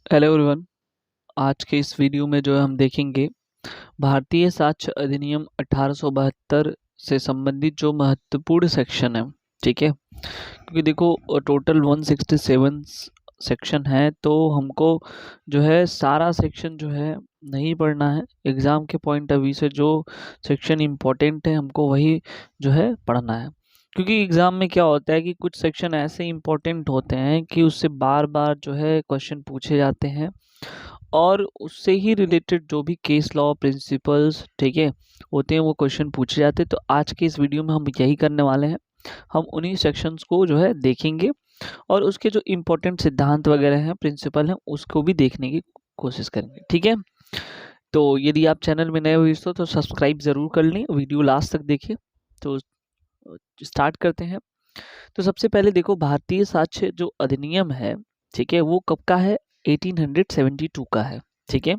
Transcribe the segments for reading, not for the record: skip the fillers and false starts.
Hello everyone. आज के इस वीडियो में जो है हम देखेंगे भारतीय साक्ष्य अधिनियम 1872 से संबंधित जो महत्वपूर्ण सेक्शन है। ठीक है, क्योंकि देखो टोटल 167 सेक्शन है, तो हमको जो है सारा सेक्शन जो है नहीं पढ़ना है। एग्ज़ाम के पॉइंट ऑफ व्यू से जो सेक्शन इम्पोर्टेंट है हमको वही जो है पढ़ना है। क्योंकि एग्ज़ाम में क्या होता है कि कुछ सेक्शन ऐसे इम्पोर्टेंट होते हैं कि उससे बार बार जो है क्वेश्चन पूछे जाते हैं, और उससे ही रिलेटेड जो भी केस लॉ प्रिंसिपल्स ठीक है होते हैं वो क्वेश्चन पूछे जाते हैं। तो आज के इस वीडियो में हम यही करने वाले हैं। हम उन्हीं सेक्शंस को जो है देखेंगे और उसके जो इम्पोर्टेंट सिद्धांत वगैरह हैं, प्रिंसिपल हैं, उसको भी देखने की कोशिश करेंगे। ठीक है, तो यदि आप चैनल में नए हुए तो सब्सक्राइब ज़रूर कर लें, वीडियो लास्ट तक देखिए। तो स्टार्ट करते हैं। तो सबसे पहले देखो, भारतीय साक्ष्य जो अधिनियम है, ठीक है, वो कब का है? 1872 का है। ठीक है,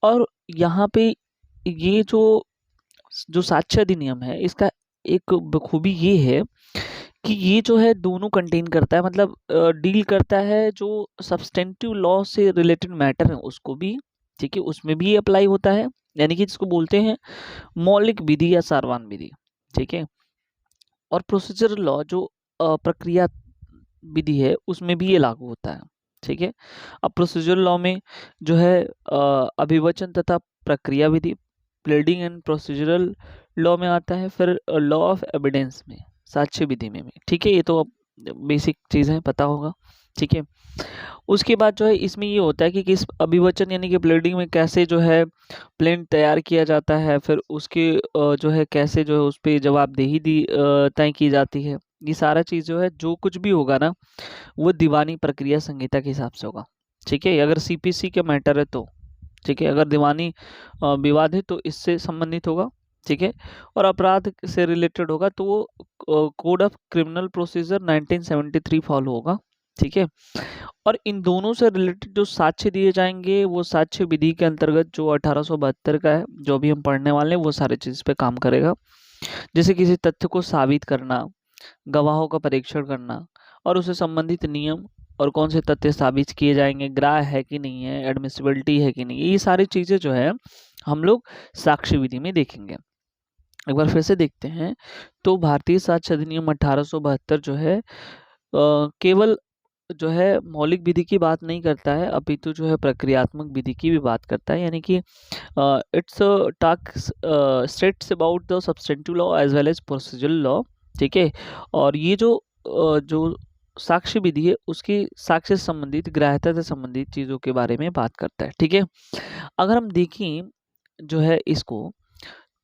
और यहाँ पे ये जो जो साक्ष्य अधिनियम है, इसका एक बखूबी ये है कि ये जो है दोनों कंटेन करता है, मतलब डील करता है जो सब्सटेंटिव लॉ से रिलेटेड मैटर है उसको भी, ठीक है, उसमें भी अप्लाई होता है। यानी कि जिसको बोलते हैं मौलिक विधि या सारवान विधि। ठीक है, और प्रोसीजर लॉ जो प्रक्रिया विधि है उसमें भी ये लागू होता है। ठीक है, अब प्रोसीजर लॉ में जो है अभिवचन तथा प्रक्रिया विधि प्लेडिंग एंड प्रोसीजरल लॉ में आता है। फिर लॉ ऑफ एविडेंस में, साक्ष्य विधि में भी। ठीक है, ये तो अब बेसिक चीज़ है, पता होगा। ठीक है, उसके बाद जो है इसमें ये होता है कि किस अभिवचन यानी कि प्लेडिंग में कैसे जो है प्लेन तैयार किया जाता है, फिर उसके जो है कैसे जो है उस पर जवाबदेही तय की जाती है। ये सारा चीज़ जो है जो कुछ भी होगा ना, वो दीवानी प्रक्रिया संहिता के हिसाब से होगा। ठीक है, अगर सीपीसी का मैटर है तो, ठीक है, अगर दीवानी विवाद है तो इससे संबंधित होगा। ठीक है, और अपराध से रिलेटेड होगा तो वो code of criminal procedure 1973 follow होगा। ठीक है, और इन दोनों से रिलेटेड जो साक्ष्य दिए जाएंगे वो साक्ष्य विधि के अंतर्गत जो 1872 का है, जो भी हम पढ़ने वाले हैं, वो सारे चीज़ पे काम करेगा। जैसे किसी तथ्य को साबित करना, गवाहों का परीक्षण करना, और उससे संबंधित नियम, और कौन से तथ्य साबित किए जाएंगे, ग्राह्य है कि नहीं है, एडमिसिबिलिटी है कि नहीं, ये सारी चीज़ें जो है हम लोग साक्ष्य विधि में देखेंगे। एक बार फिर से देखते हैं। तो भारतीय साक्ष्य अधिनियम 1872 जो है केवल जो है मौलिक विधि की बात नहीं करता है, अपितु जो है प्रक्रियात्मक विधि की भी बात करता है। यानी कि it's talks states about the substantive law as well as procedural law. ठीक है, और ये जो साक्ष्य विधि है उसकी साक्ष्य से संबंधित, ग्राह्यता से संबंधित चीज़ों के बारे में बात करता है। ठीक है, अगर हम देखें जो है इसको,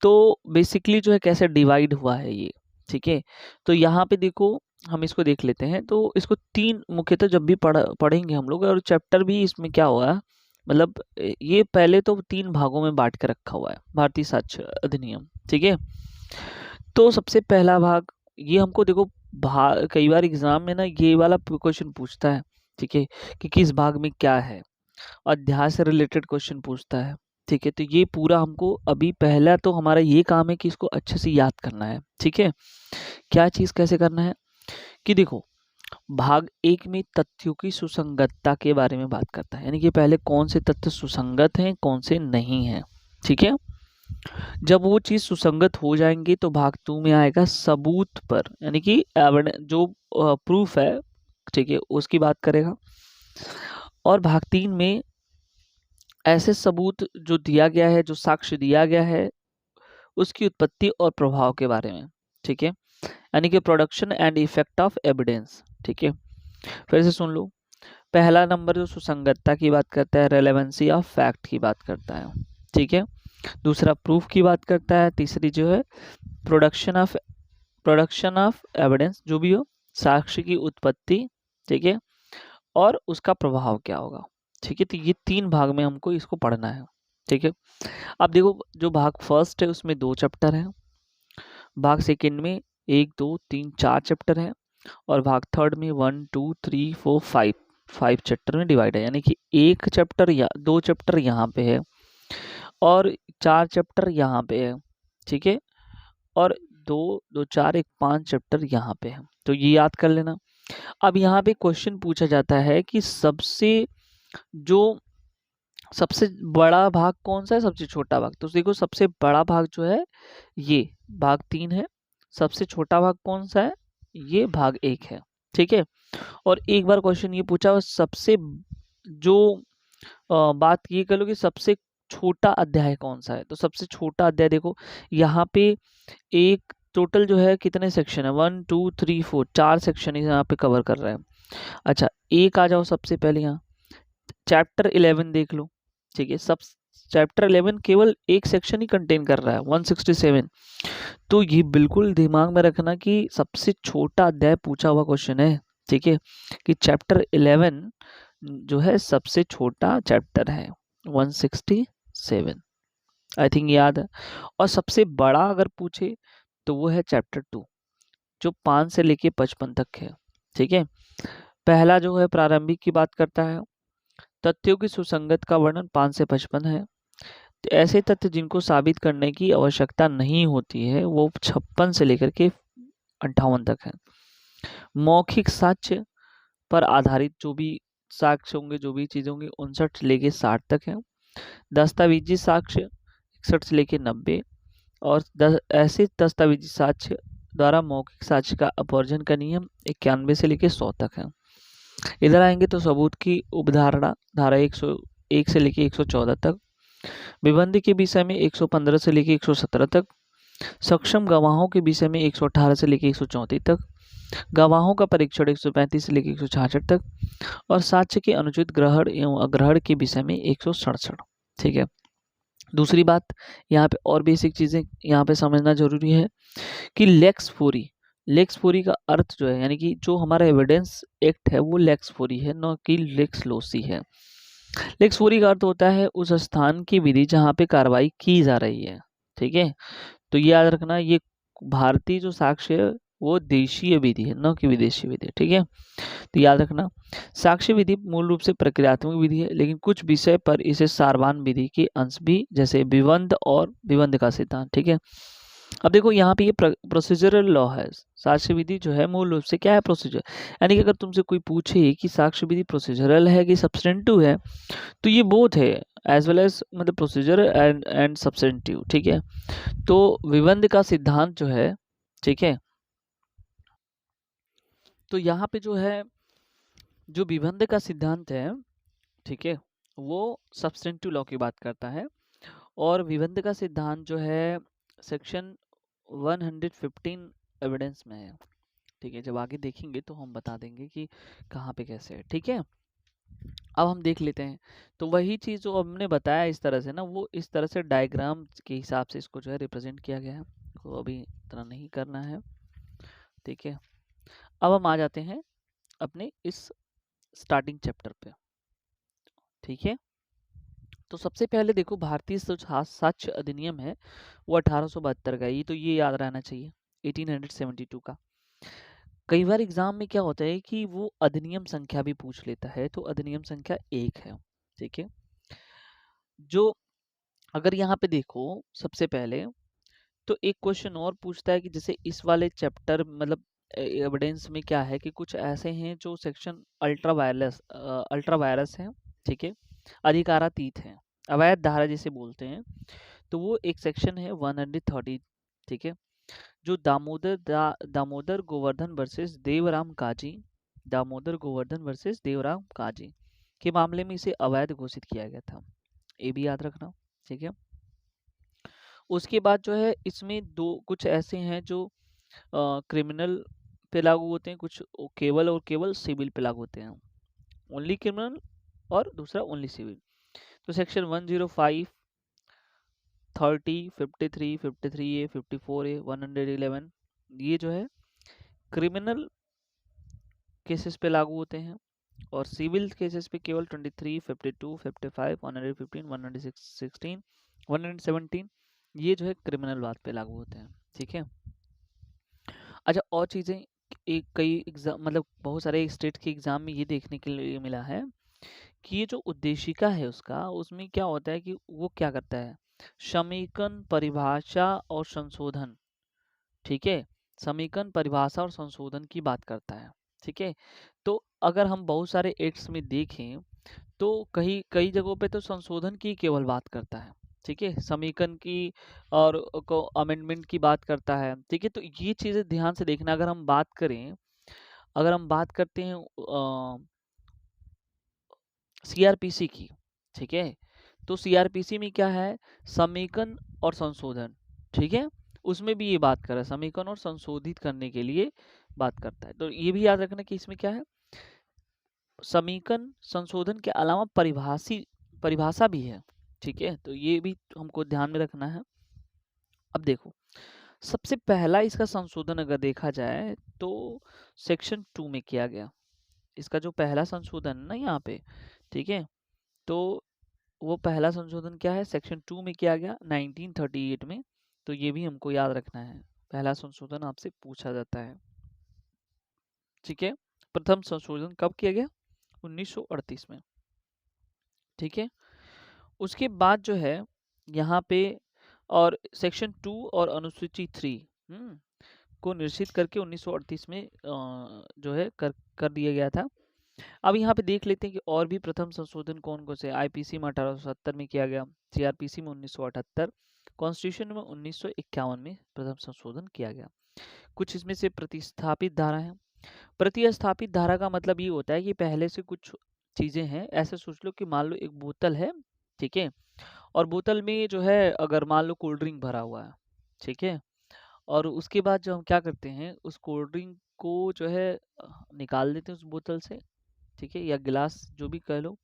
तो बेसिकली जो है कैसे डिवाइड हुआ है ये। ठीक है, तो यहाँ पे देखो, हम इसको देख लेते हैं। तो इसको तीन मुख्यतः जब भी पढ़ेंगे हम लोग, और चैप्टर भी इसमें क्या हुआ है, मतलब ये पहले तो तीन भागों में बांट के रखा हुआ है भारतीय साक्ष्य अधिनियम। ठीक है, तो सबसे पहला भाग ये हमको देखो, कई बार एग्जाम में ना ये वाला क्वेश्चन पूछता है। ठीक है, कि किस भाग में क्या है, अध्याय से रिलेटेड क्वेश्चन पूछता है। ठीक है, तो ये पूरा हमको अभी पहला तो हमारा ये काम है कि इसको अच्छे से याद करना है। ठीक है, क्या चीज़ कैसे करना है कि देखो, भाग एक में तथ्यों की सुसंगतता के बारे में बात करता है, यानी कि पहले कौन से तथ्य सुसंगत हैं, कौन से नहीं हैं। ठीक है, जब वो चीज़ सुसंगत हो जाएंगी तो भाग टू में आएगा सबूत पर, यानी कि जो प्रूफ है, ठीक है, उसकी बात करेगा। और भाग तीन में ऐसे सबूत जो दिया गया है, जो साक्ष्य दिया गया है, उसकी उत्पत्ति और प्रभाव के बारे में। ठीक है, यानी कि production and effect of evidence. ठीक है, फिर से सुन लो। पहला नंबर जो सुसंगतता की बात करता है, रेलेवेंसी ऑफ फैक्ट की बात करता है। ठीक है, दूसरा प्रूफ की बात करता है, तीसरी जो है प्रोडक्शन ऑफ एविडेंस, जो भी हो, साक्ष्य की उत्पत्ति। ठीक है, और उसका प्रभाव क्या होगा। ठीक है, तो ये तीन भाग में हमको इसको पढ़ना है। ठीक है, अब देखो, जो भाग फर्स्ट है उसमें 2 चैप्टर हैं, भाग सेकंड में 1 2 3 4 चैप्टर हैं, और भाग थर्ड में 1 2 3 4 5 चैप्टर में डिवाइड है। यानी कि एक चैप्टर या 2 चैप्टर यहाँ पे है, और 4 चैप्टर यहाँ पे है। ठीक है, और 2 2 4 1 5 चैप्टर यहाँ पे है। तो ये याद कर लेना। अब यहाँ पे क्वेश्चन पूछा जाता है कि सबसे जो सबसे बड़ा भाग कौन सा है, सबसे छोटा भाग? तो देखो सबसे बड़ा भाग जो है ये भाग 3 है, सबसे छोटा भाग कौन सा है, ये भाग 1 है। ठीक है, और एक बार क्वेश्चन ये पूछा सबसे जो बात ये कर लो कि सबसे छोटा अध्याय कौन सा है, तो सबसे छोटा अध्याय देखो यहाँ पे एक टोटल जो है कितने सेक्शन है, 1 2 3 4, 4 सेक्शन यहाँ पे कवर कर रहा है। अच्छा एक आ जाओ सबसे पहले यहाँ चैप्टर 11 देख लो। ठीक है, सब चैप्टर 11 केवल एक सेक्शन ही कंटेन कर रहा है 167। तो ये बिल्कुल दिमाग में रखना कि सबसे छोटा अध्याय पूछा हुआ क्वेश्चन है। ठीक है, कि चैप्टर 11 जो है सबसे छोटा चैप्टर है 167, आई थिंक याद है। और सबसे बड़ा अगर पूछे तो वो है चैप्टर 2 जो 5 से लेके 55 तक है। ठीक है, पहला जो है प्रारंभिक की बात करता है, तथ्यों की सुसंगत का वर्णन 5 से 55 है। तो ऐसे तथ्य जिनको साबित करने की आवश्यकता नहीं होती है वो 56 से लेकर के 58 तक है। मौखिक साक्ष्य पर आधारित जो भी साक्ष्य होंगे, जो भी चीजें होंगी, 59 से लेके 60 तक है। दस्तावेजी साक्ष्य 61 से लेके 90, और ऐसे दस्तावेजी साक्ष्य द्वारा मौखिक साक्ष्य का अपवर्जन का नियम 91 से लेके 100 तक है। इधर आएंगे तो सबूत की उपधारणा धारा 101 से लेके 114 तक, विबंध के विषय में 115 से लेके 117 तक, सक्षम गवाहों के विषय में 118 से लेके 134 तक, गवाहों का परीक्षण 135 से लेके 166 तक, और साक्ष्य के अनुचित ग्रहण एवं अग्रहण के विषय में 167। ठीक है, दूसरी बात यहाँ पे और बेसिक चीजें यहाँ पे समझना जरूरी है कि लेक्स फोरी का अर्थ जो है, यानी कि जो हमारा एविडेंस एक्ट है वो लेक्स फोरी है, न कि लेक्स लोसी है। लेक्स फोरी का अर्थ होता है उस स्थान की विधि जहाँ पे कार्रवाई की जा रही है। ठीक है, तो याद रखना ये भारतीय जो साक्ष्य है वो देशीय विधि है, न कि विदेशी विधि है। ठीक है, तो याद रखना साक्ष्य विधि मूल रूप से प्रक्रियात्मक विधि है, लेकिन कुछ विषय पर इसे सारवान विधि के अंश भी, जैसे विबंध और विबंध का सिद्धांत। ठीक है, अब देखो यहाँ पे ये प्रोसीजरल लॉ है। साक्ष्य विधि जो है मूल रूप से क्या है, प्रोसीजर। यानी कि अगर तुमसे कोई पूछे कि साक्ष्य विधि प्रोसीजरल है कि सब्सटेंटिव है, तो ये बोथ है, एज वेल एज मतलब प्रोसीजर एंड सब्सटेंटिव। ठीक है, तो विबंध का सिद्धांत जो है, ठीक है, तो यहाँ पे जो है जो विबंध का सिद्धांत है, ठीक है, वो सब्सटेंटिव लॉ की बात करता है। और विबंध का सिद्धांत जो है सेक्शन 115 एविडेंस में है। ठीक है, जब आगे देखेंगे तो हम बता देंगे कि कहाँ पे कैसे है। ठीक है, अब हम देख लेते हैं। तो वही चीज़ जो हमने बताया इस तरह से ना, वो इस तरह से डायग्राम के हिसाब से इसको जो है रिप्रेजेंट किया गया है, तो अभी इतना नहीं करना है। ठीक है, अब हम आ जाते हैं अपने इस स्टार्टिंग चैप्टर पे। ठीक है, तो सबसे पहले देखो भारतीय साक्ष्य अधिनियम है वो 1872 का, ये तो ये याद रहना चाहिए, 1872 का। कई बार एग्जाम में क्या होता है कि वो अधिनियम संख्या भी पूछ लेता है, तो अधिनियम संख्या 1 है। ठीक है, जो अगर यहाँ पे देखो सबसे पहले तो एक क्वेश्चन और पूछता है कि जैसे इस वाले चैप्टर मतलब एविडेंस में क्या है कि कुछ ऐसे हैं जो सेक्शन अल्ट्रा वायरस है। ठीक है, अधिकारातीत है, अवैध धारा जिसे बोलते हैं, तो वो एक सेक्शन है 130। ठीक है, जो दामोदर गोवर्धन वर्सेस देवराम काजी, दामोदर गोवर्धन वर्सेस देवराम काजी के मामले में इसे अवैध घोषित किया गया था, ये भी याद रखना। ठीक है, उसके बाद जो है इसमें दो कुछ ऐसे हैं जो क्रिमिनल पे लागू होते हैं, कुछ केवल और केवल सिविल पे लागू होते हैं, ओनली क्रिमिनल और दूसरा ओनली सिविल। तो सेक्शन 105, 30, 53, 53A, 54A, 111 ये जो है क्रिमिनल केसेस पे लागू होते हैं, और सिविल केसेस पे केवल 23, 52, 55, 115, 116, 117 ये जो है क्रिमिनल बात पे लागू होते हैं। ठीक है, अच्छा और चीज़ें एक कई एग्जाम मतलब बहुत सारे स्टेट के एग्जाम में ये देखने के लिए मिला है कि ये जो उद्देशिका है उसका, उसमें क्या होता है कि वो क्या करता है, समीकरण परिभाषा और संशोधन। ठीक है, समीकरण परिभाषा और संशोधन की बात करता है। ठीक है, तो अगर हम बहुत सारे एक्ट्स में देखें तो कई कई जगहों पे तो संशोधन की केवल बात करता है, ठीक है, समीकरण की और को अमेंडमेंट की बात करता है, ठीक है। तो ये चीजें ध्यान से देखना। अगर हम बात करते हैं सीआरपीसी की, ठीक है, तो सीआरपीसी में क्या है, समेकन और संशोधन, ठीक है, उसमें भी ये बात कर रहा है, समेकन और संशोधित करने के लिए बात करता है। तो ये भी याद रखना कि इसमें क्या है, समीकरण संशोधन के अलावा परिभाषा भी है, ठीक है, तो ये भी हमको ध्यान में रखना है। अब देखो, सबसे पहला इसका संशोधन अगर देखा जाए तो सेक्शन 2 में किया गया, इसका जो पहला संशोधन है ना यहाँ पे, ठीक है, तो वो पहला संशोधन क्या है, सेक्शन 2 में किया गया 1938 में। तो ये भी हमको याद रखना है, पहला संशोधन आपसे पूछा जाता है, ठीक है। प्रथम संशोधन कब किया गया, 1938 में, ठीक है। उसके बाद जो है यहाँ पे और सेक्शन 2 और अनुसूची 3 को निश्चित करके 1938 में जो है कर दिया गया था। अब यहाँ पे देख लेते हैं कि और भी प्रथम संशोधन कौन कौन से, आईपीसी में 1870 में किया गया, सीआरपीसी में 1978, कॉन्स्टिट्यूशन में 1951 में प्रथम संशोधन किया गया। कुछ इसमें से प्रतिस्थापित धारा है। प्रतिस्थापित धारा का मतलब ये होता है कि पहले से कुछ चीजें हैं, ऐसे सोच लो कि मान लो एक बोतल है, ठीक है, और बोतल में जो है अगर मान लो कोल्ड ड्रिंक भरा हुआ है, ठीक है, और उसके बाद जो हम क्या करते हैं, उस कोल्ड ड्रिंक को जो है निकाल देते हैं उस बोतल से, ठीक है, या गिलास जो भी कह लो,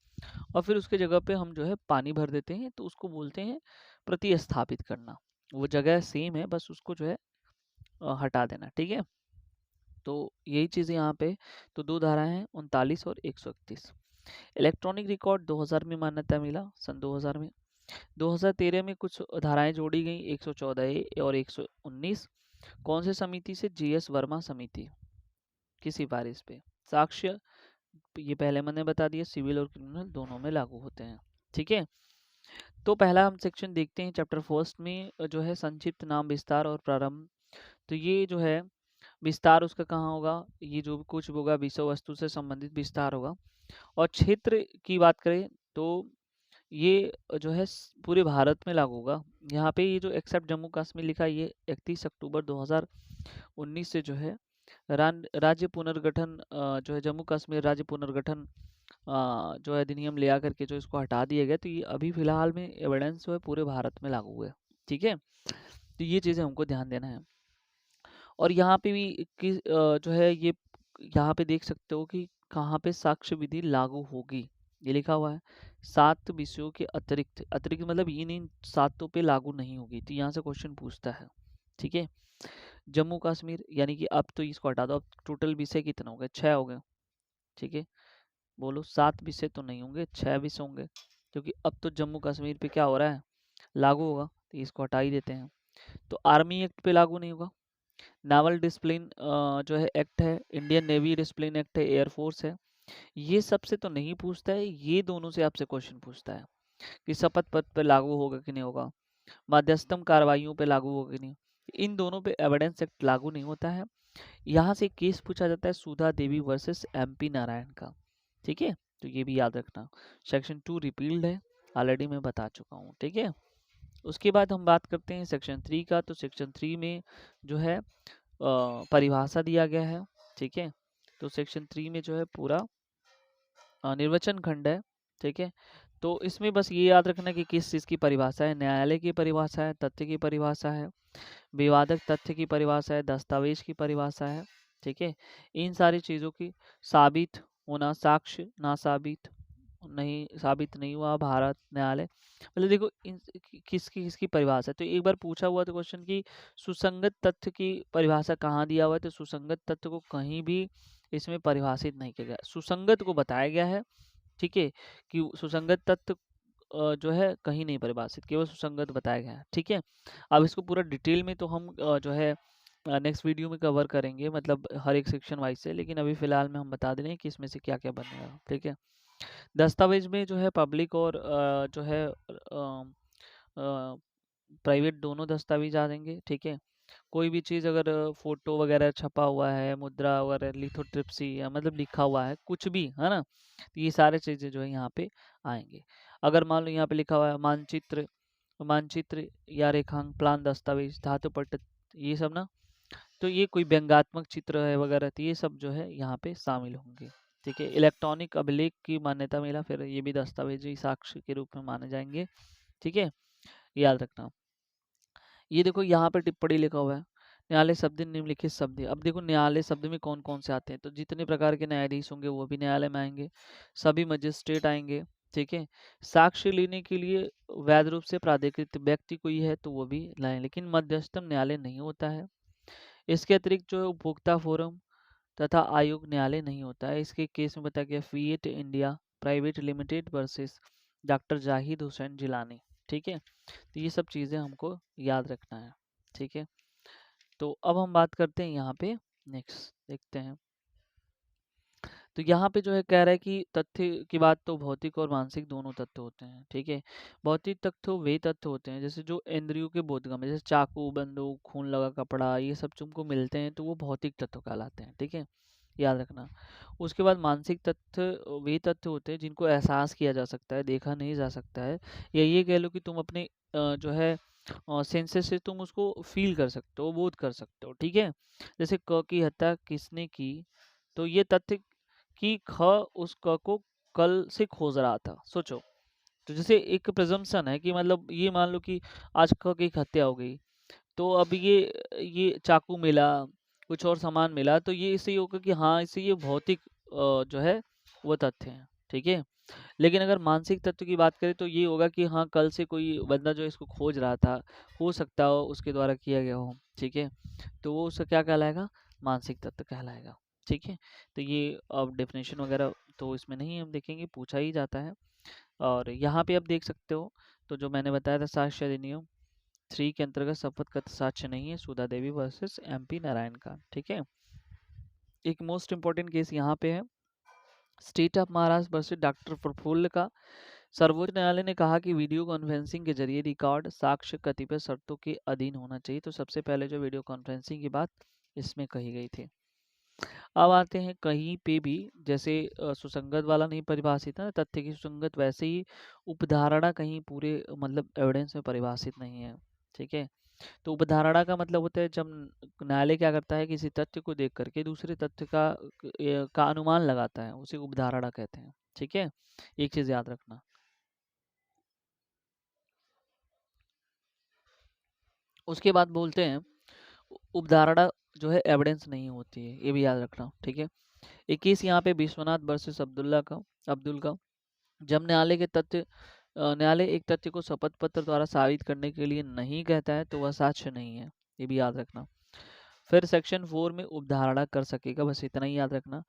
और फिर उसके जगह पे हम जो है पानी भर देते हैं, तो उसको बोलते हैं प्रतिस्थापित करना। वो जगह सेम है, बस उसको जो है हटा देना, ठीक है। तो यही चीज़ यहाँ पे, तो दो धाराएं हैं, 39 और 131। इलेक्ट्रॉनिक रिकॉर्ड 2000 में मान्यता मिला, सन 2000 में। 2013 में कुछ धाराएं जोड़ी गई, 114A और 119। कौन से समिति से, जीएस वर्मा समिति की सिफारिश पे। साक्ष्य, ये पहले मैंने बता दिया, सिविल और क्रिमिनल दोनों में लागू होते हैं, ठीक है। तो पहला हम सेक्शन देखते हैं चैप्टर फर्स्ट में, जो है संक्षिप्त नाम विस्तार और प्रारंभ। तो ये जो है विस्तार उसका कहाँ होगा, ये जो भी कुछ होगा विषय वस्तु से संबंधित विस्तार होगा। और क्षेत्र की बात करें तो ये जो है पूरे भारत में लागू होगा। यहाँ पे ये जो एक्सेप्ट जम्मू कश्मीर लिखा है, ये 31 अक्टूबर 2019 से जो है राज्य पुनर्गठन जो है जम्मू कश्मीर राज्य पुनर्गठन जो है अधिनियम ले आकर के जो इसको हटा दिया गया, तो ये अभी फिलहाल में एविडेंस जो है पूरे भारत में लागू हुआ है, ठीक है। तो ये चीज़ें हमको ध्यान देना है। और यहाँ पे भी जो है ये यहाँ पे देख सकते हो कि कहाँ पे साक्ष्य विधि लागू होगी, ये लिखा हुआ है 7 विषयों के अतिरिक्त, अतिरिक्त मतलब इन 7 पे लागू नहीं होगी। तो यहाँ से क्वेश्चन पूछता है, ठीक है। जम्मू कश्मीर यानी कि अब तो इसको हटा दो, अब टोटल विषय कितने हो गए, 6 हो गए, ठीक है। बोलो 7 विषय तो नहीं होंगे, 6 विषय होंगे, क्योंकि अब तो जम्मू कश्मीर पे क्या हो रहा है, लागू होगा, तो इसको हटा ही देते हैं। तो आर्मी एक्ट पे लागू नहीं होगा। नावल डिसिप्लिन जो है एक्ट है, इंडियन नेवी डिसिप्लिन एक्ट है, एयरफोर्स है। ये सबसे तो नहीं पूछता है, ये दोनों से आपसे क्वेश्चन पूछता है कि शपथ पत्र पे लागू होगा कि नहीं होगा, मध्यस्थम कार्रवाइयों पे लागू होगा कि नहीं। इन दोनों पे एविडेंस एक्ट लागू नहीं होता है। यहाँ से केस पूछा जाता है सुधा देवी वर्सेस एमपी नारायण का, ठीक है, तो ये भी याद रखना। सेक्शन 2 रिपील्ड है, ऑलरेडी मैं बता चुका हूँ, ठीक है। उसके बाद हम बात करते हैं सेक्शन 3 का। तो सेक्शन 3 में जो है परिभाषा दिया गया है, ठीक है। तो सेक्शन 3 में जो है पूरा निर्वचन खंड है, ठीक है। तो इसमें बस ये याद रखना कि किस चीज़ की परिभाषा है, न्यायालय की परिभाषा है, तथ्य की परिभाषा है, विवादक तथ्य की परिभाषा है, दस्तावेज की परिभाषा है, ठीक है। इन सारी चीज़ों की साबित होना, साक्ष्य ना साबित नहीं, साबित नहीं हुआ, भारत न्यायालय, मतलब देखो इन किसकी किसकी परिभाषा है। तो एक बार पूछा हुआ था क्वेश्चन की सुसंगत तथ्य की परिभाषा कहाँ दिया हुआ है, तो सुसंगत तथ्य को कहीं भी इसमें परिभाषित नहीं किया गया, सुसंगत को बताया गया है, ठीक है, कि सुसंगत तथ्य जो है कहीं नहीं परिभाषित, केवल सुसंगत बताया गया है, ठीक है। अब इसको पूरा डिटेल में तो हम जो है नेक्स्ट वीडियो में कवर करेंगे, मतलब हर एक सेक्शन वाइज से, लेकिन अभी फिलहाल में हम बता दे रहे हैं कि इसमें से क्या क्या बनेगा, ठीक है। दस्तावेज में जो है पब्लिक और जो है प्राइवेट दोनों दस्तावेज आ जाएंगे, ठीक है। कोई भी चीज़ अगर फोटो वगैरह छपा हुआ है, मुद्रा वगैरह, लिथोट्रिप्सी या मतलब लिखा हुआ है कुछ भी, है ना, तो ये सारे चीज़ें जो है यहाँ पे आएंगे। अगर मान लो यहाँ पे लिखा हुआ है मानचित्र, मानचित्र या रेखांक, प्लान, दस्तावेज, धातु पट्ट, ये सब ना, तो ये कोई व्यंग्यात्मक चित्र है वगैरह, तो ये सब जो है यहाँ पे शामिल होंगे। ठीक है, इलेक्ट्रॉनिक अभिलेख की मान्यता मिला, फिर ये भी दस्तावेजी साक्ष्य के रूप में माने जाएंगे। ठीक है, याद रखना। ये देखो यहाँ पे टिप्पणी लिखा हुआ है, न्यायालय शब्द निम्नलिखित शब्द है। अब देखो न्यायालय शब्द में कौन कौन से आते हैं, तो जितने प्रकार के न्यायाधीश होंगे वो भी न्यायालय में आएंगे, सभी मजिस्ट्रेट आएंगे। ठीक है, साक्ष्य लेने के लिए वैध रूप से प्राधिकृत व्यक्ति कोई है तो वो भी लाए, लेकिन मध्यस्थम न्यायालय नहीं होता है। इसके अतिरिक्त जो है उपभोक्ता फोरम तथा आयोग न्यायालय नहीं होता है। इसके केस में बताया गया fiat India private limited versus doctor Zahid Hussain Jilani. ठीक है, तो ये सब चीज़ें हमको याद रखना है। ठीक है, तो अब हम बात करते हैं यहाँ पे, नेक्स्ट देखते हैं। तो यहाँ पे जो है कह रहा है कि तथ्य की बात तो भौतिक और मानसिक दोनों तथ्य होते हैं। ठीक है, भौतिक तथ्य वे तथ्य होते हैं जैसे जो इंद्रियों के बोधगम्य, जैसे चाकू, बंदूक, खून लगा कपड़ा, ये सब तुमको मिलते हैं तो वो भौतिक तत्व कहलाते हैं। ठीक है, याद रखना। उसके बाद मानसिक तथ्य वे तथ्य होते हैं जिनको एहसास किया जा सकता है, देखा नहीं जा सकता है, या ये कह लो कि तुम अपने जो है सेंसेस से तुम उसको फील कर सकते हो, बोध कर सकते हो। ठीक है, जैसे क की हत्या किसने की, तो ये तथ्य कि ख उस क को कल से खोज रहा था। सोचो, तो जैसे एक प्रिजम्पशन है कि मतलब ये मान लो कि आज क की एक हत्या हो गई, तो अब ये चाकू मिला, कुछ और सामान मिला, तो ये इससे ये होगा कि हाँ इससे ये भौतिक जो है वो तथ्य है। ठीक है, लेकिन अगर मानसिक तत्व की बात करें तो ये होगा कि हाँ कल से कोई बंदा जो है इसको खोज रहा था, हो सकता हो उसके द्वारा किया गया हो। ठीक है, तो वो उसका क्या कहलाएगा, मानसिक तत्व कहलाएगा। ठीक है, तो ये अब डेफिनेशन वगैरह तो इसमें नहीं हम देखेंगे, पूछा ही जाता है। और यहाँ पे आप देख सकते हो, तो जो मैंने बताया था साक्ष्य अधिनियम 3 के अंतर्गत शपथ का साक्ष्य नहीं है, सुधा देवी वर्सेस MP नारायण का। ठीक है, एक मोस्ट इंपॉर्टेंट केस यहाँ पे है, state of Maharashtra versus doctor Prafulla का। सर्वोच्च न्यायालय ने कहा कि वीडियो कॉन्फ्रेंसिंग के जरिए रिकॉर्ड साक्ष्य कतिपय शर्तों के अधीन होना चाहिए। तो सबसे पहले जो वीडियो कॉन्फ्रेंसिंग की बात इसमें कही गई थी। अब आते हैं कहीं पे भी, जैसे सुसंगत वाला नहीं परिभाषित है, तथ्य की सुसंगत, वैसे ही उपधारणा कहीं पूरे मतलब एविडेंस में परिभाषित नहीं है। ठीक है, तो उपधारणा का मतलब होता है जब न्यायालय क्या करता है, किसी तथ्य को देख करके दूसरे तथ्य का अनुमान लगाता है, उसे उपधारणा कहते हैं। ठीक है, एक चीज याद रखना। उसके बाद बोलते हैं उपधारणा जो है एविडेंस नहीं होती है, ये भी याद रखना। ठीक है, एक केस यहाँ पे विश्वनाथ वर्सेस अब्दुल का। जब न्यायालय के तथ्य न्यायालय एक तथ्य को शपथ पत्र द्वारा साबित करने के लिए नहीं कहता है तो वह साक्ष्य नहीं है, ये भी याद रखना। फिर सेक्शन 4 में उपधारणा कर सकेगा, बस इतना ही याद रखना।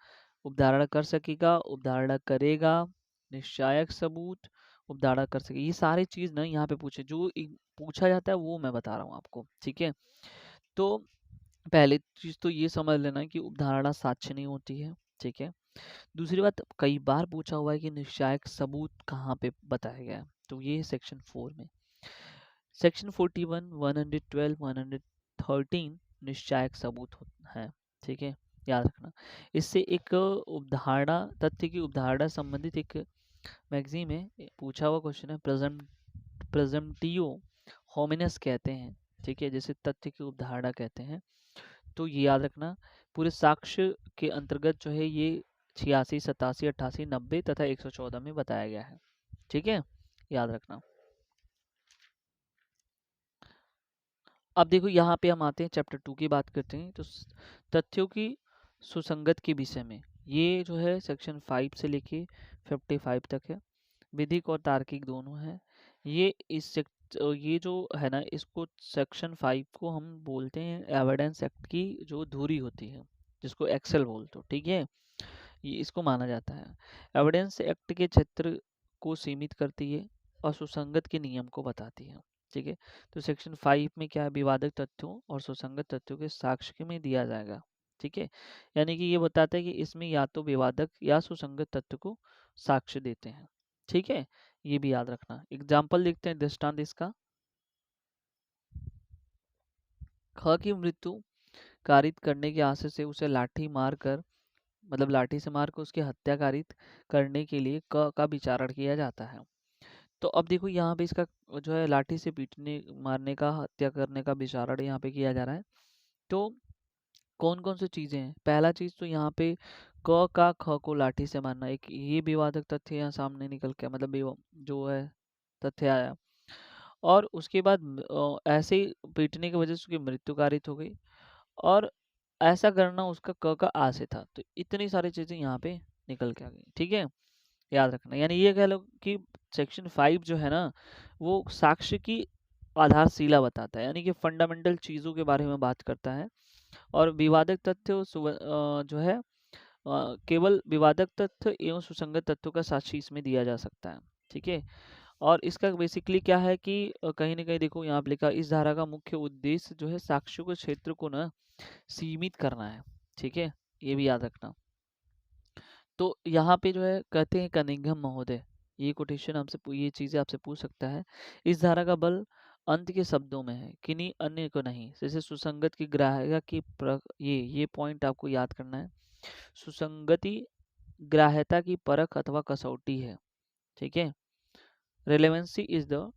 उपधारणा कर सकेगा, उपधारणा करेगा, निश्चायक सबूत, उपधारणा कर सके, ये सारी चीज ना यहाँ पे पूछा जाता है वो मैं बता रहा हूँ आपको। ठीक है, तो पहली चीज तो ये समझ लेना कि उपधारणा साक्ष्य नहीं होती है। ठीक है, दूसरी बात, कई बार पूछा हुआ है कि निश्चायक सबूत कहाँ पे बताया गया है, तो ये है सेक्शन 4 में। सेक्शन 41, 112, 113 निश्चायक सबूत है। ठीक है, याद रखना। इससे एक उपधारणा, तथ्य की उपधारणा संबंधित एक मैगजीन में पूछा हुआ क्वेश्चन है, प्रेजेंटियो होमिनस कहते हैं। ठीक है, जैसे तथ्य की उपधारणा कहते हैं, तो ये याद रखना। पूरे साक्ष्य के अंतर्गत जो है ये 86, 87, 88, 90 तथा 114 में बताया गया है। ठीक है, याद रखना। अब देखो यहाँ पे हम आते हैं चैप्टर 2 की बात करते हैं, तो तथ्यों की सुसंगत के विषय में, ये जो है सेक्शन 5 से लेके 55 तक है, विधिक और तार्किक दोनों है। ये ये जो है ना, इसको सेक्शन 5 को हम बोलते हैं एविडेंस एक्ट की जो धुरी होती है, जिसको एक्सेल बोलते हो। ठीक है, ये इसको माना जाता है, एविडेंस एक्ट के क्षेत्र को सीमित करती है और सुसंगत के नियम को बताती है। ठीक है, तो सेक्शन 5 में क्या है, विवादक तथ्यों और सुसंगत तथ्यों के साक्ष्य में दिया जाएगा। ठीक है, यानी कि ये बताता है कि इसमें या तो विवादक या सुसंगत तथ्य को साक्ष्य देते हैं। ठीक है, ये भी याद रखना। एग्जाम्पल देखते हैं, दृष्टांत इसका। ख की मृत्यु कारित करने के आशय से उसे लाठी मार कर, मतलब लाठी से मार कर उसकी हत्या कारित करने के लिए क का विचारण किया जाता है। तो अब देखो यहाँ पे इसका जो है लाठी से पीटने मारने का, हत्या करने का विचारण यहाँ पे किया जा रहा है। तो कौन कौन सी चीजें हैं? पहला चीज तो यहाँ पे क का ख को लाठी से मारना, एक ये विवादक तथ्य यहाँ सामने निकल के, मतलब जो है तथ्य आया। और उसके बाद ऐसे ही पीटने की वजह से उसकी मृत्यु कारित हो गई, और ऐसा करना उसका क का आ से था। तो इतनी सारी चीजें यहाँ पे निकल के आ गई, ठीक है, याद रखना। यानी ये कह लो कि सेक्शन 5 जो है ना, वो साक्ष्य की आधारशिला बताता है, यानी कि फंडामेंटल चीजों के बारे में बात करता है। और विवादक तथ्य जो है केवल विवादक तथ्य एवं सुसंगत तथ्यों का साक्षी इसमें दिया जा सकता है, ठीक है। और इसका बेसिकली क्या है कि कहीं ना कहीं देखो यहाँ पे लिखा, इस धारा का मुख्य उद्देश्य जो है साक्ष्यों के क्षेत्र को ना सीमित करना है, ठीक है, ये भी याद रखना। तो यहाँ पे जो है कहते हैं कनिंघम महोदय, ये कोटेशन हमसे ये चीजें आपसे पूछ सकता है। इस धारा का बल अंत के शब्दों में है, किन्हीं अन्य को नहीं। जैसे सुसंगत की ग्राह्यता की ये पॉइंट आपको याद करना है। सुसंगति ग्राह्यता की परख अथवा कसौटी है, ठीक है। Relevancy is the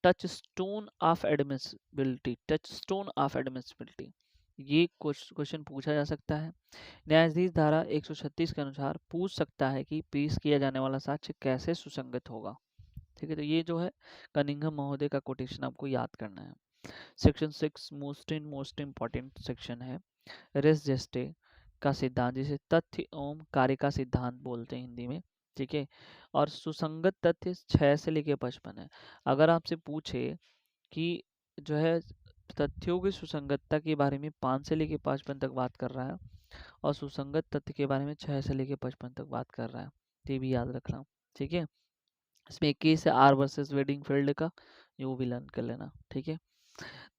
touchstone of admissibility, touchstone of admissibility, ये क्वेश्चन पूछा जा सकता है। न्यायाधीश धारा 136 के अनुसार पूछ सकता है कि पेश किया जाने वाला साक्ष्य कैसे सुसंगत होगा, ठीक है। तो ये जो है कनिंघम महोदय का कोटेशन आपको याद करना है। सेक्शन 6 मोस्ट इम्पॉर्टेंट सेक्शन है, रेस जेस्टे का सिद्धांत, जिसे तथ्य एवं कार्य का सिद्धांत बोलते हैं हिंदी में, ठीक है। और सुसंगत तथ्य 6 से लेके 55 है। अगर आपसे पूछे कि जो है तथ्यों की सुसंगतता के बारे में 5 से लेके 55 तक बात कर रहा है, और सुसंगत तथ्य के बारे में 6 से लेके 55 तक बात कर रहा है, तो ये भी याद रखना, ठीक है। इसमें एक केस है आर वर्सेस वेडिंगफील्ड का, ये वो भी लर्न कर लेना, ठीक है।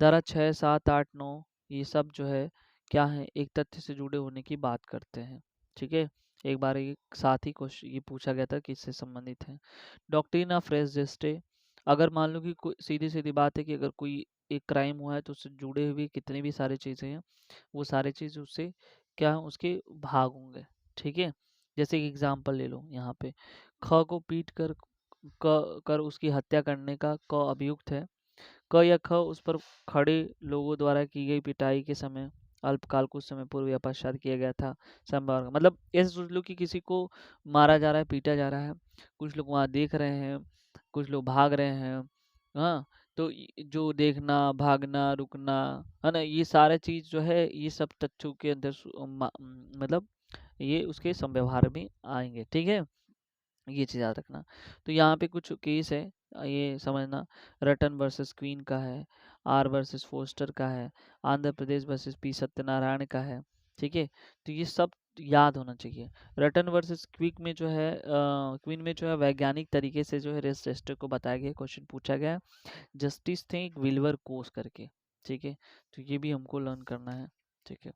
धारा 6, 7, 8, 9 ये सब जो है क्या है, एक तथ्य से जुड़े होने की बात करते हैं, ठीक है। एक बार एक साथ ही क्वेश्चन ये पूछा गया था कि इससे संबंधित है। डॉक्ट्रिन ऑफ रेस जेस्टे, अगर मान लो कि सीधी सीधी बात है कि अगर कोई एक क्राइम हुआ है तो उससे जुड़े हुए कितनी भी सारी चीज़ें हैं, वो सारी चीज़ उससे क्या है, उसके भाग होंगे, ठीक है। जैसे एक एग्जाम्पल ले लो यहाँ पे, ख को पीट कर उसकी हत्या करने का क अभियुक्त है। क या ख उस पर खड़े लोगों द्वारा की गई पिटाई के समय अल्पकाल कुछ समय पूर्व या पश्चात किया गया था संभव, मतलब ऐसे सोच लो कि किसी को मारा जा रहा है, पीटा जा रहा है, कुछ लोग वहां देख रहे हैं, कुछ लोग भाग रहे हैं, हाँ। तो जो देखना, भागना, रुकना, है ना, ये सारा चीज जो है ये सब तथ्यों के अंदर मतलब ये उसके संव्यवहार में आएंगे, ठीक है, ये चीज़ याद रखना। तो यहाँ पे कुछ केस है, ये समझना। रटन वर्सेस क्वीन का है, आर वर्सेस फोस्टर का है, आंध्र प्रदेश वर्सेस पी सत्यनारायण का है, ठीक है। तो ये सब याद होना चाहिए। रटन वर्सेस क्विक में जो है क्वीन में जो है वैज्ञानिक तरीके से जो है रेस टेस्टर को बताया गया, क्वेश्चन पूछा गया है। जस्टिस थे एक विल्वर कोस करके, ठीक है। तो ये भी हमको लर्न करना है, ठीक है।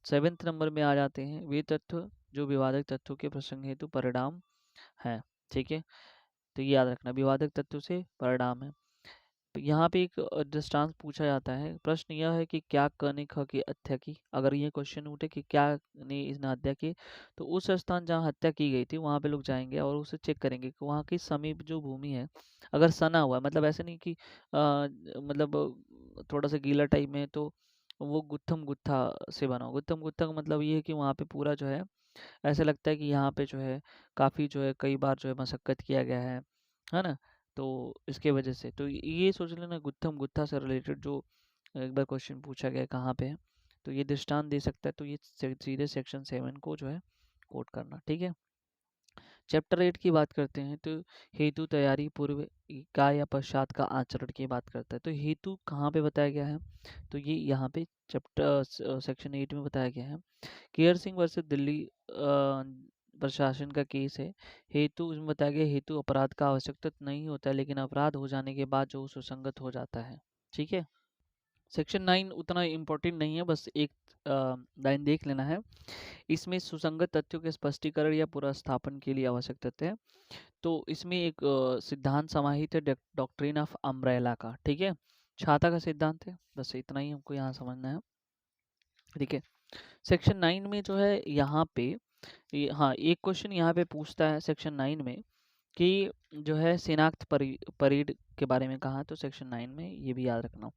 7th नंबर में आ जाते हैं वे तथ्य जो विवादक तथ्यों के प्रसंग हेतु परिणाम है, ठीक है। तो ये याद रखना, विवादक तथ्यों से परिणाम है। तो यहाँ पे एक दृष्टांत पूछा जाता है। प्रश्न यह है कि क्या क ने ख की हत्या की। अगर ये क्वेश्चन उठे कि क्या ने इसने हत्या की, तो उस स्थान जहाँ हत्या की गई थी वहां पे लोग जाएंगे और उसे चेक करेंगे कि वहाँ की समीप जो भूमि है, अगर सना हुआ है, मतलब ऐसे नहीं कि मतलब थोड़ा सा गीला टाइप में है, तो वो गुत्थम गुत्था से बना हो। गुत्थम गुत्था का मतलब ये है कि वहाँ पे पूरा जो है ऐसा लगता है कि यहाँ पे जो है काफ़ी जो है कई बार जो है मशक्कत किया गया है ना। तो इसके वजह से तो ये सोच लेना, गुत्थम गुत्था से रिलेटेड जो एक बार क्वेश्चन पूछा गया है कहाँ पे है, तो ये दृष्टांत दे सकता है। तो ये सीधे सेक्शन 7 को जो है कोट करना, ठीक है। चैप्टर 8 की बात करते हैं तो हेतु तैयारी पूर्व का या पश्चात का आचरण की बात करता है। तो हेतु कहाँ पे बताया गया है, तो ये यहाँ पे चैप्टर सेक्शन 8 में बताया गया है। केयर सिंह वर्सेस दिल्ली प्रशासन का केस है। हेतु उसमें बताया गया, हेतु अपराध का आवश्यकता नहीं होता है, लेकिन अपराध हो जाने के बाद जो सुसंगत हो जाता है, ठीक है। सेक्शन 9 उतना इम्पोर्टेंट नहीं है, बस एक लाइन देख लेना है। इसमें सुसंगत तथ्यों के स्पष्टीकरण या पुनर्स्थापन के लिए आवश्यक तथ्य है। तो इसमें एक सिद्धांत समाहित है डॉक्ट्रिन ऑफ अम्ब्रेला का, ठीक है। छाता का सिद्धांत है। बस इतना ही हमको यहाँ समझना है, ठीक है। सेक्शन 9 में जो है यहाँ पे हाँ, एक क्वेश्चन यहाँ पे पूछता है सेक्शन 9 में कि जो है शिनाख्त परेड के बारे में कहा, तो सेक्शन 9 में ये भी याद रखना।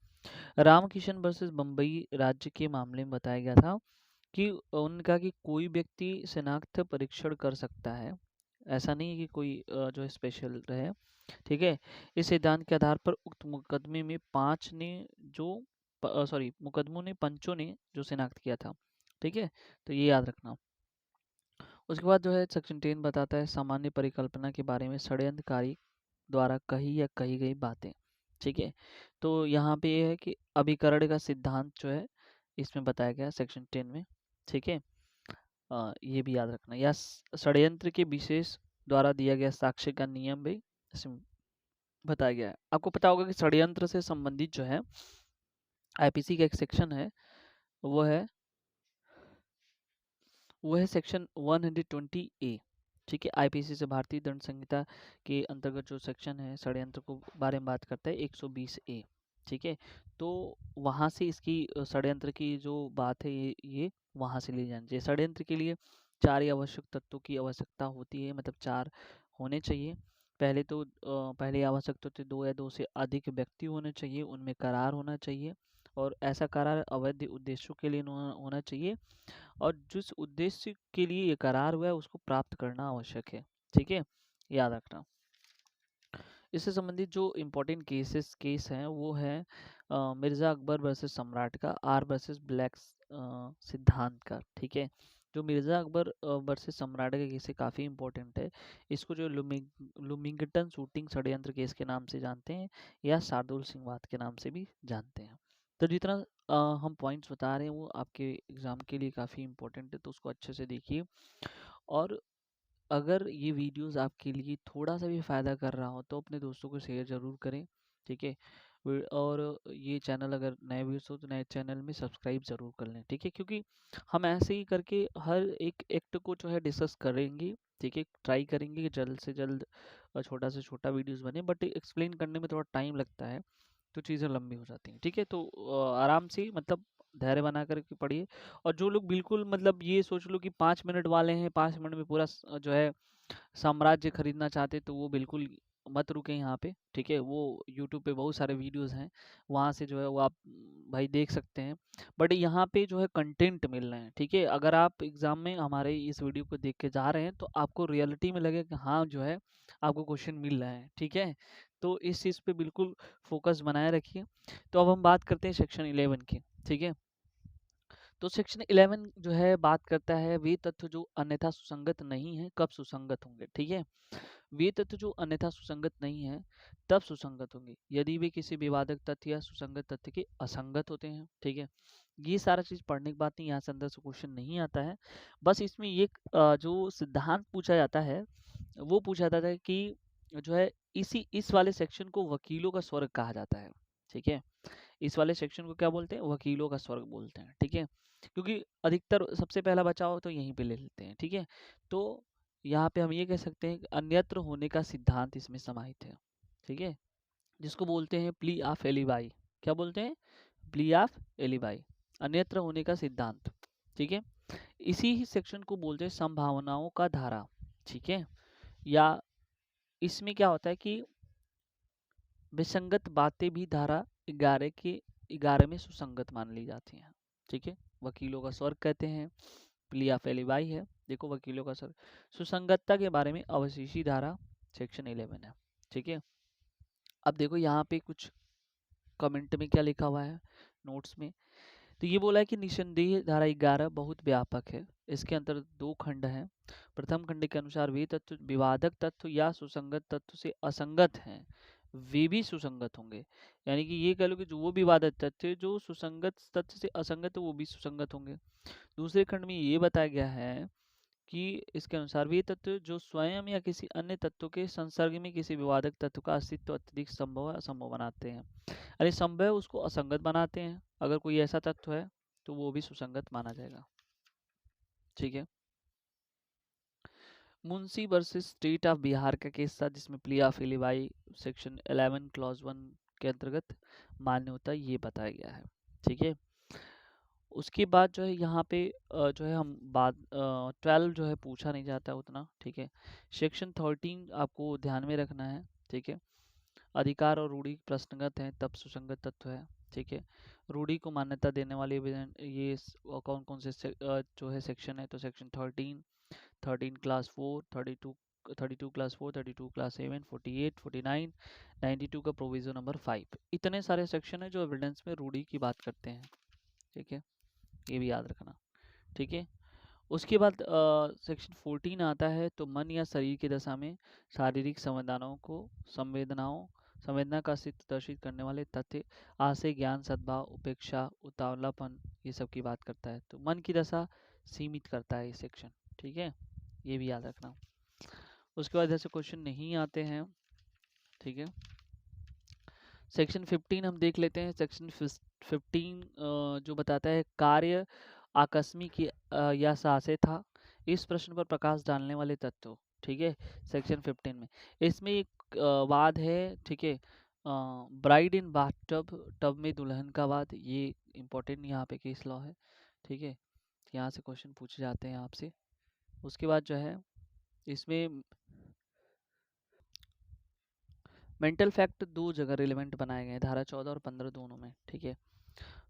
रामकिशन वर्सेस बम्बई राज्य के मामले में बताया गया था कि उन्होंने कहा कि कोई व्यक्ति शिनाख्त परीक्षण कर सकता है, ऐसा नहीं है कि कोई जो है स्पेशल रहे, ठीक है। इस सिद्धांत के आधार पर उक्त मुकदमे में मुकदमों ने पंचों ने जो शिनाख्त किया था, ठीक है। तो ये याद रखना। उसके बाद जो है सेक्शन 10 बताता है सामान्य परिकल्पना के बारे में षड्यंत्रकारी द्वारा कही या कही गई बातें, ठीक है। तो यहाँ पे ये है कि अभिकरण का सिद्धांत जो है इसमें बताया गया सेक्शन 10 में, ठीक है। ये भी याद रखना। या षड्यंत्र के विशेष द्वारा दिया गया साक्ष्य का नियम भी इसमें बताया गया है। आपको पता होगा कि षड्यंत्र से संबंधित जो है आईपीसी का एक सेक्शन है, वो है सेक्शन 120 ए, ठीक है। आईपीसी से भारतीय दंड संहिता के अंतर्गत जो सेक्शन है षड्यंत्र को बारे में बात करता है 120 ए, ठीक है। तो वहाँ से इसकी षड्यंत्र की जो बात है ये वहाँ से ली जानी चाहिए। षड्यंत्र के लिए 4 आवश्यक तत्वों की आवश्यकता होती है, मतलब 4 होने चाहिए। पहले आवश्यक तत्व 2 या 2 से अधिक व्यक्ति होने चाहिए, उनमें करार होना चाहिए, और ऐसा करार अवैध उद्देश्यों के लिए होना चाहिए, और जिस उद्देश्य के लिए ये करार हुआ है उसको प्राप्त करना आवश्यक है, ठीक है। याद रखना। इससे संबंधित जो इम्पोर्टेंट केस हैं वो है मिर्ज़ा अकबर वर्सेस सम्राट का, आर वर्सेस ब्लैक सिद्धांत का, ठीक है। जो मिर्ज़ा अकबर वर्सेस सम्राट का केस है काफ़ी इंपॉर्टेंट है। इसको जो लुमिंगटन शूटिंग षड्यंत्र केस के नाम से जानते हैं, या शार्दुल सिंह वाद के नाम से भी जानते हैं। तो जितना हम पॉइंट्स बता रहे हैं वो आपके एग्ज़ाम के लिए काफ़ी इंपॉर्टेंट है, तो उसको अच्छे से देखिए। और अगर ये वीडियोस आपके लिए थोड़ा सा भी फ़ायदा कर रहा हो तो अपने दोस्तों को शेयर ज़रूर करें, ठीक है। और ये चैनल अगर नए व्यूअर्स हो तो नए चैनल में सब्सक्राइब ज़रूर कर लें, ठीक है। क्योंकि हम ऐसे ही करके हर एक एक्ट को जो है डिस्कस करेंगे, ठीक है। ट्राई करेंगे कि जल्द से जल्द छोटा से छोटा वीडियोस बने, बट एक्सप्लेन करने में थोड़ा टाइम लगता है, तो चीज़ें लंबी हो जाती हैं, ठीक है। तो आराम से मतलब धैर्य बना कर के पढ़िए। और जो लोग बिल्कुल मतलब ये सोच लो कि 5 मिनट वाले हैं, 5 मिनट में पूरा जो है साम्राज्य खरीदना चाहते, तो वो बिल्कुल मत रुकें यहाँ पे, ठीक है। वो यूट्यूब पे बहुत सारे वीडियोस हैं, वहाँ से जो है वो आप भाई देख सकते हैं, बट यहाँ पे जो है कंटेंट मिल रहे हैं, ठीक है। अगर आप एग्जाम में हमारे इस वीडियो को देख के जा रहे हैं तो आपको रियलिटी में लगे कि हाँ जो है आपको क्वेश्चन मिल रहा है, ठीक है। तो इस चीज़ पे बिल्कुल फोकस बनाए रखिए। तो अब हम बात करते हैं सेक्शन 11 की, ठीक है। तो सेक्शन 11 जो है बात करता है वे तथ्य जो अन्यथा सुसंगत नहीं है कब सुसंगत होंगे, ठीक है। वे तथ्य जो अन्यथा सुसंगत नहीं है तब सुसंगत होंगे यदि वे किसी विवादक तथ्य या सुसंगत तथ्य के असंगत होते हैं, ठीक है। ये सारा चीज पढ़ने की बात नहीं, यहाँ से अंदर से क्वेश्चन नहीं आता है। बस इसमें ये जो सिद्धांत पूछा जाता है वो पूछा जाता है कि जो है इस वाले सेक्शन को वकीलों का स्वर्ग कहा जाता है, ठीक है। इस वाले सेक्शन को क्या बोलते हैं, वकीलों का स्वर्ग बोलते हैं, ठीक है। क्योंकि अधिकतर सबसे पहला बचाव तो यहीं पे ले लेते हैं, ठीक है। तो यहाँ पे हम ये कह सकते हैं कि अन्यत्र होने का सिद्धांत इसमें समाहित है, ठीक है, जिसको बोलते हैं प्ली ऑफ एलिबाई। क्या बोलते हैं, प्ली ऑफ एलिबाई, अन्यत्र होने का सिद्धांत, ठीक है। इसी ही सेक्शन को बोलते हैं संभावनाओं का धारा, ठीक है। या इसमें क्या होता है कि विसंगत बातें भी धारा 11 में सुसंगत मान ली जाती हैं, ठीक है। वकीलों का स्वर्ग कहते हैं, प्ली ऑफ एलिबाई है, देखो वकीलों का स्वर्ग। सुसंगतता के बारे में अवशेषी धारा सेक्शन 11 है, ठीक है। अब देखो यहाँ पे कुछ कमेंट में क्या लिखा हुआ है नोट्स में, तो ये बोला है कि निसंदेह धारा 11 बहुत व्यापक है, इसके अंतर 2 खंड हैं। प्रथम खंड के अनुसार वे तत्व विवादक तत्व या सुसंगत तत्व से असंगत हैं वे भी सुसंगत होंगे। यानी कि ये कह लो कि जो वो विवादक तथ्य जो सुसंगत तथ्य से असंगत है वो भी सुसंगत होंगे। दूसरे खंड में ये बताया गया है कि इसके अनुसार वे तत्व जो स्वयं या किसी अन्य तत्व के संसर्ग में किसी विवादक तत्व का अस्तित्व अत्यधिक संभव असंभव बनाते हैं, अरे संभव उसको असंगत बनाते हैं। अगर कोई ऐसा तत्व है तो वो भी सुसंगत माना जाएगा, ठीक है। Munshi versus state of Bihar का केस था जिसमें plea of alibi section 11 clause 1 के अंतर्गत मान्य होता है, ये बताया गया है। ठीक है, उसके बाद जो है यहाँ पे जो है हम बात 12 जो है पूछा नहीं जाता उतना। ठीक है, सेक्शन 13 आपको ध्यान में रखना है। ठीक है, अधिकार और रूढ़ि प्रश्नगत हैं तब सुसंगत तत्व है। ठीक है, रूढ़ि को मान्यता देने वाले ये कौन कौन से जो है सेक्शन है, तो सेक्शन 13 क्लास 4, 32 क्लास 4, 32 क्लास 7, 48, 49, 92 का प्रोविजन नंबर 5। इतने सारे सेक्शन है जो एविडेंस में रूढ़ि की बात करते हैं। ठीक है, ये भी याद रखना। ठीक है, उसके बाद सेक्शन 14 आता है, तो मन या शरीर की दशा में शारीरिक संवेदना का अस्तित्व दर्शित करने वाले तथ्य, आशय, ज्ञान, सद्भाव, उपेक्षा, उतावलापन, ये सब की बात करता है। तो मन की दशा सीमित करता है ये सेक्शन। ठीक है, ये भी याद रखना। उसके बाद ऐसे क्वेश्चन नहीं आते हैं। ठीक है, सेक्शन 15 हम देख लेते हैं। सेक्शन 15 जो बताता है कार्य आकस्मिक या साहस्य था, इस प्रश्न पर प्रकाश डालने वाले तत्व। ठीक है, सेक्शन 15 में इसमें एक वाद है। ठीक है, ब्राइड इन बाथटब, टब में दुल्हन का वाद, ये इंपॉर्टेंट यहाँ पे केस लॉ है। ठीक है, यहाँ से क्वेश्चन पूछे जाते हैं आपसे। उसके बाद जो है इसमें मेंटल फैक्ट दो जगह रिलेवेंट बनाए गए हैं, धारा 14 और 15 दोनों में। ठीक है,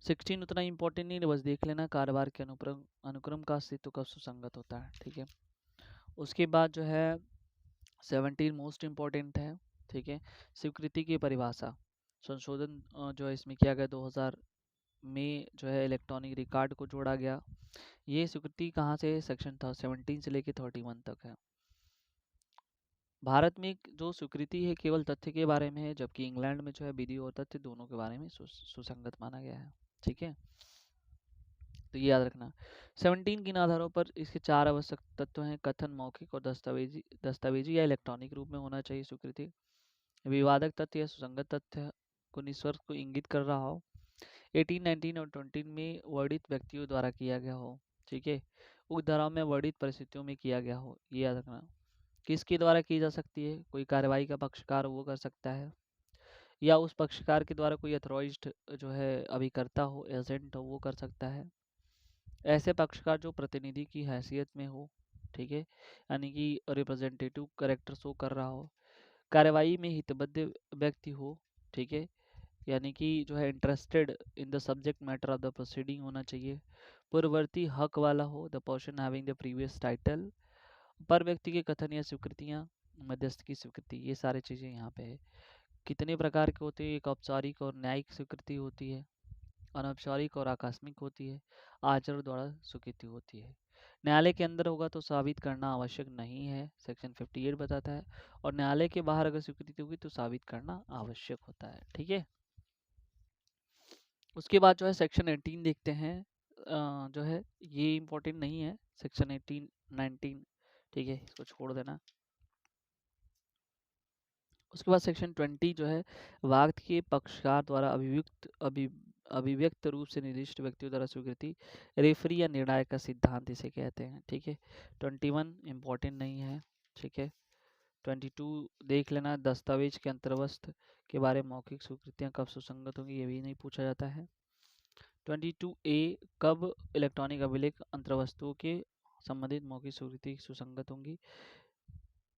16 उतना इंपॉर्टेंट नहीं है, बस देख लेना कारोबार के अनुक्रम का अस्तित्व कब सुसंगत होता है। ठीक है, उसके बाद जो है 17 मोस्ट इम्पॉर्टेंट है। ठीक है, स्वीकृति की परिभाषा संशोधन जो है इसमें किया गया 2000 में, जो है इलेक्ट्रॉनिक रिकॉर्ड को जोड़ा गया। ये स्वीकृति कहाँ से, सेक्शन था 17 से लेके 31 तक है। भारत में जो स्वीकृति है केवल तथ्य के बारे में है, जबकि इंग्लैंड में जो है विधि और तथ्य दोनों के बारे में सुसंगत माना गया है। ठीक है, तो ये याद रखना। 17 किन आधारों पर इसके 4 आवश्यक तत्व हैं, कथन, मौखिक और दस्तावेजी या इलेक्ट्रॉनिक रूप में होना चाहिए स्वीकृति, विवादक तथ्य या सुसंगत तथ्य को निष्कर्ष को इंगित कर रहा हो, 18, 19 और 20 में वर्णित व्यक्तियों द्वारा किया गया हो। ठीक है, उक्त धाराओं में वर्णित परिस्थितियों में किया गया हो, ये याद रखना। किसके द्वारा की जा सकती है, कोई कार्रवाई का पक्षकार वो कर सकता है, या उस पक्षकार के द्वारा कोई अथॉराइज्ड जो है अभिकर्ता हो, एजेंट हो, वो कर सकता है। ऐसे पक्षकार जो प्रतिनिधि की हैसियत में हो। ठीक है, यानी कि रिप्रेजेंटेटिव कैरेक्टर शो कर रहा हो, कार्यवाही में हितबद्ध व्यक्ति हो। ठीक है, यानी कि जो है interested in the subject matter of the proceeding होना चाहिए, पूर्ववर्ती हक वाला हो, the person having the previous title, पर व्यक्ति के कथन या स्वीकृतियाँ, मध्यस्थ की स्वीकृति, ये सारी चीज़ें यहाँ पे है। कितने प्रकार के होते हैं, एक औपचारिक और न्यायिक स्वीकृति होती है, अनौपचारिक और आकस्मिक होती है, आचरण द्वारा स्वीकृति होती है। न्यायालय के अंदर होगा तो साबित करना आवश्यक नहीं है, सेक्शन 58 बताता है, और न्यायालय के बाहर अगर स्वीकृति होगी तो साबित करना आवश्यक होता है। ठीक है, उसके बाद जो है सेक्शन 18 देखते हैं। जो है ये इम्पोर्टेंट नहीं है, सेक्शन 18, 19। ठीक है, इसको छोड़ देना। उसके बाद सेक्शन 20 जो है वाद के पक्षकार द्वारा अभिव्यक्त रूप से निर्दिष्ट व्यक्तियों द्वारा स्वीकृति, रेफरी या निर्णायक का सिद्धांत इसे कहते हैं। ठीक है, 21 इम्पोर्टेंट नहीं है। ठीक है, 22 देख लेना, दस्तावेज के अंतर्वस्त्र के बारे में मौखिक स्वीकृतियां कब सुसंगत होंगी, ये भी नहीं पूछा जाता है। 22A कब इलेक्ट्रॉनिक अभिलेख अंतर्वस्तुओं के संबंधित मौखिक स्वीकृति सुसंगत होंगी।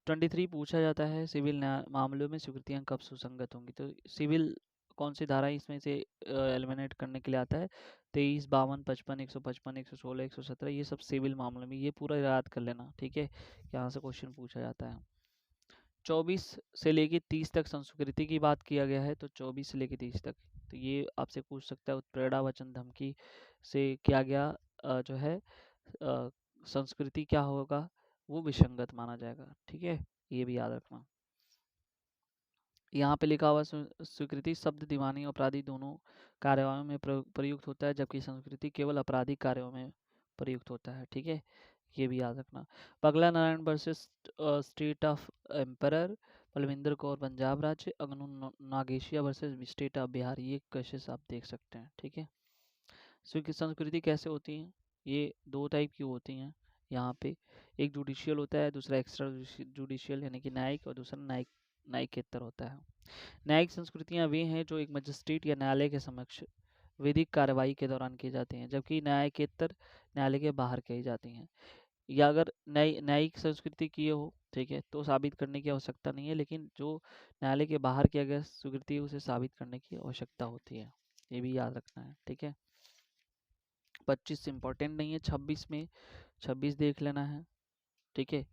23 पूछा जाता है सिविल मामलों में स्वीकृतियां कब सुसंगत होंगी, तो सिविल कौन सी धारा इसमें से एलिमिनेट करने के लिए आता है, 23, 52, 55, 155, 116, 117, ये सब सिविल मामलों में, ये पूरा याद कर लेना। ठीक है, यहाँ से क्वेश्चन पूछा जाता है। 24 से लेके 30 तक संस्कृति की बात किया गया है, तो 24 से लेके 30 तक, तो ये आपसे पूछ सकता है उत्प्रेरणा, वचन, धमकी से किया गया जो है संस्कृति क्या होगा, वो विसंगत माना जाएगा। ठीक है, ये भी याद रखना। यहाँ पे लिखा हुआ स्वीकृति शब्द दीवानी अपराधी दोनों कार्यवाही में प्रयुक्त होता है, जबकि संस्कृति केवल आपराधिक कार्यों में प्रयुक्त होता है। ठीक है, ये भी याद रखना। Pagla Narayan versus state of emperor, Balwinder Kaur Punjab राज्य, Agnu Nageshia versus state of Bihar, ये केसेस आप देख सकते हैं। ठीक है, संस्कृति कैसे होती है, ये दो टाइप की होती हैं यहाँ पे, एक जुडिशियल होता है, दूसरा एक्स्ट्रा जुडिशियल यानी कि न्यायिक, और दूसरा न्यायिक न्यायिकेतर होता है। न्यायिक संस्कृतियां वे हैं जो एक मजिस्ट्रेट या न्यायालय के समक्ष विधिक कार्रवाई के दौरान की जाती हैं, जबकि न्यायिकेतर न्यायालय के बाहर की जाती हैं। या अगर न्यायिक संस्कृति की हो, ठीक है, तो साबित करने की आवश्यकता नहीं है, लेकिन जो न्यायालय के बाहर की अगर स्वीकृति है उसे साबित करने की आवश्यकता होती है। ये भी याद रखना है, ठीक है। 25 इंपॉर्टेंट नहीं है, 26 में 26 देख लेना है, ठीक है।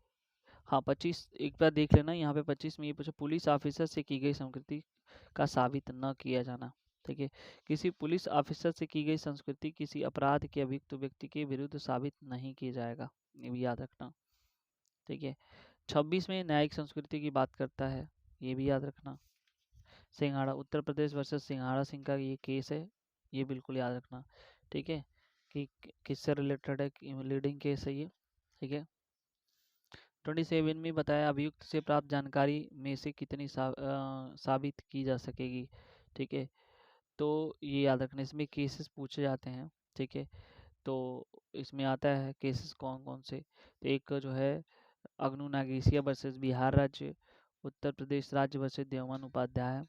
हाँ, 25 एक बार देख लेना, यहाँ पे 25 में ये पूछा, पुलिस ऑफिसर से की गई संस्कृति का साबित न किया जाना, ठीक है। किसी पुलिस ऑफिसर से की गई संस्कृति किसी अपराध के अभियुक्त व्यक्ति के विरुद्ध साबित नहीं किया जाएगा, ये भी याद रखना, ठीक है। 26 में न्यायिक संस्कृति की बात करता है, ये भी याद रखना। सिंघाड़ा, उत्तर प्रदेश वर्सेस सिंघाड़ा सिंह का ये केस है, ये बिल्कुल याद रखना, ठीक है, कि किससे रिलेटेड है, लीडिंग केस है ये, ठीक है। 27 में बताया अभियुक्त से प्राप्त जानकारी में से कितनी साबित की जा सकेगी, ठीक है। तो ये याद रखना, इसमें केसेस पूछे जाते हैं, ठीक है। तो इसमें आता है केसेस कौन कौन से, तो एक जो है अग्नु नागेशिया वर्सेस बिहार राज्य, उत्तर प्रदेश राज्य वर्सेस देवमन उपाध्याय,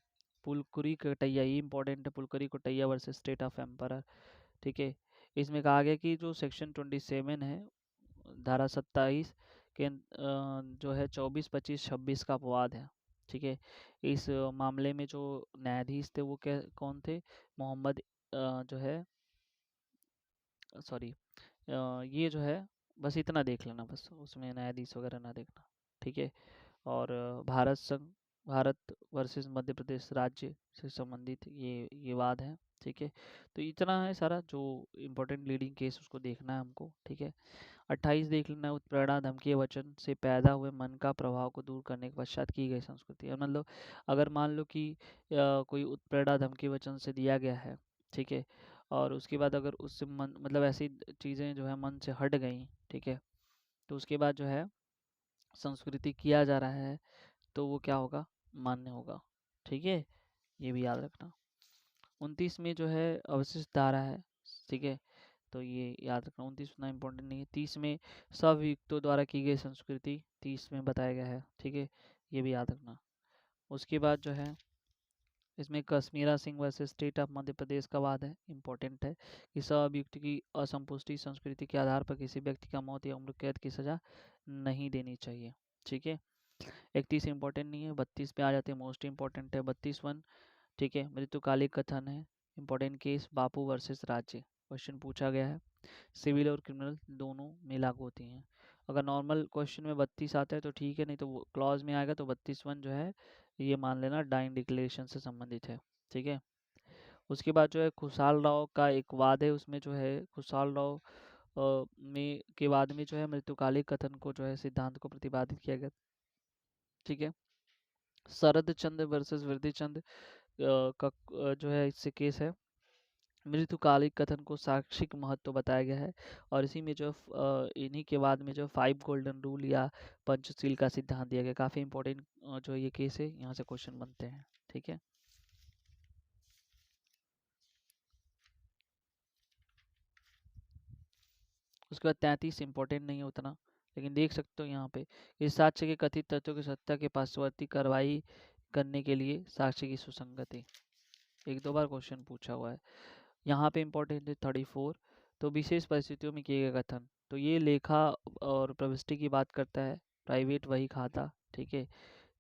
पुलकुरी कटैया, ये इंपॉर्टेंट है, Pulkuri Kataiya versus state of emperor, ठीक है। इसमें कहा गया कि जो सेक्शन 27 है, धारा 27 के जो है 24, 25, 26 का अपवाद है, ठीक है। इस मामले में जो न्यायाधीश थे वो क्या कौन थे, मोहम्मद जो है सॉरी ये जो है, बस इतना देख लेना, बस उसमें न्यायाधीश वगैरह ना देखना, ठीक है। और भारत संघ, भारत वर्सेस मध्य प्रदेश राज्य से संबंधित ये वाद है, ठीक है। तो इतना है सारा जो इम्पोर्टेंट लीडिंग केस, उसको देखना है हमको, ठीक है। 28 देख लेना है, उत्प्रेरणा धमकी वचन से पैदा हुए मन का प्रभाव को दूर करने के पश्चात की गई संस्कृति है। मतलब अगर मान लो कि कोई उत्प्रेरणा धमकी वचन से दिया गया है, ठीक है, और उसके बाद अगर उससे मन मतलब ऐसी चीज़ें जो है मन से हट गई, ठीक है, तो उसके बाद जो है संस्कृति किया जा रहा है, तो वो क्या होगा, मान्य होगा, ठीक है। ये भी याद रखना। 29 में जो है अवशिष्ट धारा है, ठीक है, तो ये याद रखना। 29 उतना इम्पोर्टेंट नहीं है। 30 में सवयुक्तों द्वारा की गई संस्कृति 30 में बताया गया है, ठीक है, ये भी याद रखना। उसके बाद जो है इसमें Kashmira Singh versus state of Madhya Pradesh का वाद है, इम्पोर्टेंट है कि सवयुक्त की असंपुष्टि संस्कृति के आधार पर किसी व्यक्ति का मौत या उम्र कैद की सजा नहीं देनी चाहिए, ठीक है। 31 इंपॉर्टेंट नहीं है, 32 पे आ जाते हैं, मोस्ट इंपॉर्टेंट है 32 ठीक है। मृत्युकालिक कथन है, इंपॉर्टेंट केस बापू वर्सेस राज्य, क्वेश्चन पूछा गया है, सिविल और क्रिमिनल दोनों में लागू होती हैं। अगर नॉर्मल क्वेश्चन में 32 आता है तो ठीक है, नहीं तो वो क्लॉज में आएगा तो 32 जो है ये मान लेना डाइन डिक्लेरेशन से संबंधित है, ठीक है। उसके बाद जो है खुशहाल राव का एक वाद है, उसमें जो है खुशहाल राव में के बाद में जो है मृत्युकालिक कथन को जो है सिद्धांत को प्रतिपादित किया गया, ठीक है। शरद चंद्र वर्सेस वृद्धि चंद्र का जो है इससे केस है, मृत्युकालिक कथन को साक्षिक महत्व बताया गया है, और इसी में जो इन्हीं के बाद में जो 5 गोल्डन रूल या पंचशील का सिद्धांत दिया गया। काफ़ी इंपॉर्टेंट जो ये केस है, यहाँ से क्वेश्चन बनते हैं, ठीक है। उसके बाद 33 इंपॉर्टेंट नहीं है उतना, लेकिन देख सकते हो यहाँ पे इस साक्ष्य के कथित तथ्यों की सत्ता के पार्श्ववर्ती कार्रवाई करने के लिए साक्ष्य की सुसंगति, एक दो बार क्वेश्चन पूछा हुआ है। यहाँ पे इम्पोर्टेंट है 34, तो विशेष परिस्थितियों में किए गए कथन, तो ये लेखा और प्रविष्टि की बात करता है, प्राइवेट वही खाता, ठीक है,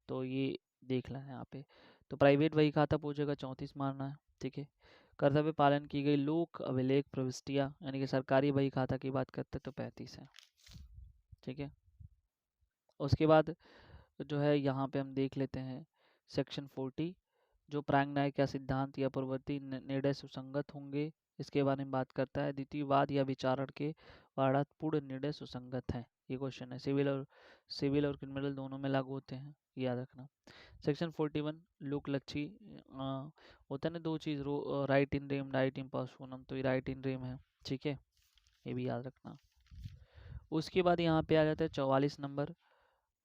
तो ये देख लेना यहाँ पे। तो प्राइवेट वही खाता पूछेगा, 34 मारना है, ठीक है। कर्तव्य पालन की गई लोक अभिलेख प्रविष्टियाँ यानी कि सरकारी वही खाता की बात करते हैं तो 35 है, ठीक है। उसके बाद जो है यहाँ पे हम देख लेते हैं सेक्शन 40, जो प्रांग न्याय का सिद्धांत या पूर्ववर्ती निर्णय सुसंगत होंगे, इसके बारे में बात करता है। द्वितीय वाद या विचारण के वारात पूर्ण निर्णय सुसंगत है, ये क्वेश्चन है। सिविल और क्रिमिनल दोनों में लागू होते हैं, याद रखना। सेक्शन 41 लोकलक्षी होता है ना, दो चीज़, राइट इन रेम, राइट इन पर्सोनम, तो ये राइट इन रेम है, ठीक है, ये भी याद रखना। उसके बाद यहाँ पे आ जाता है 44 नंबर,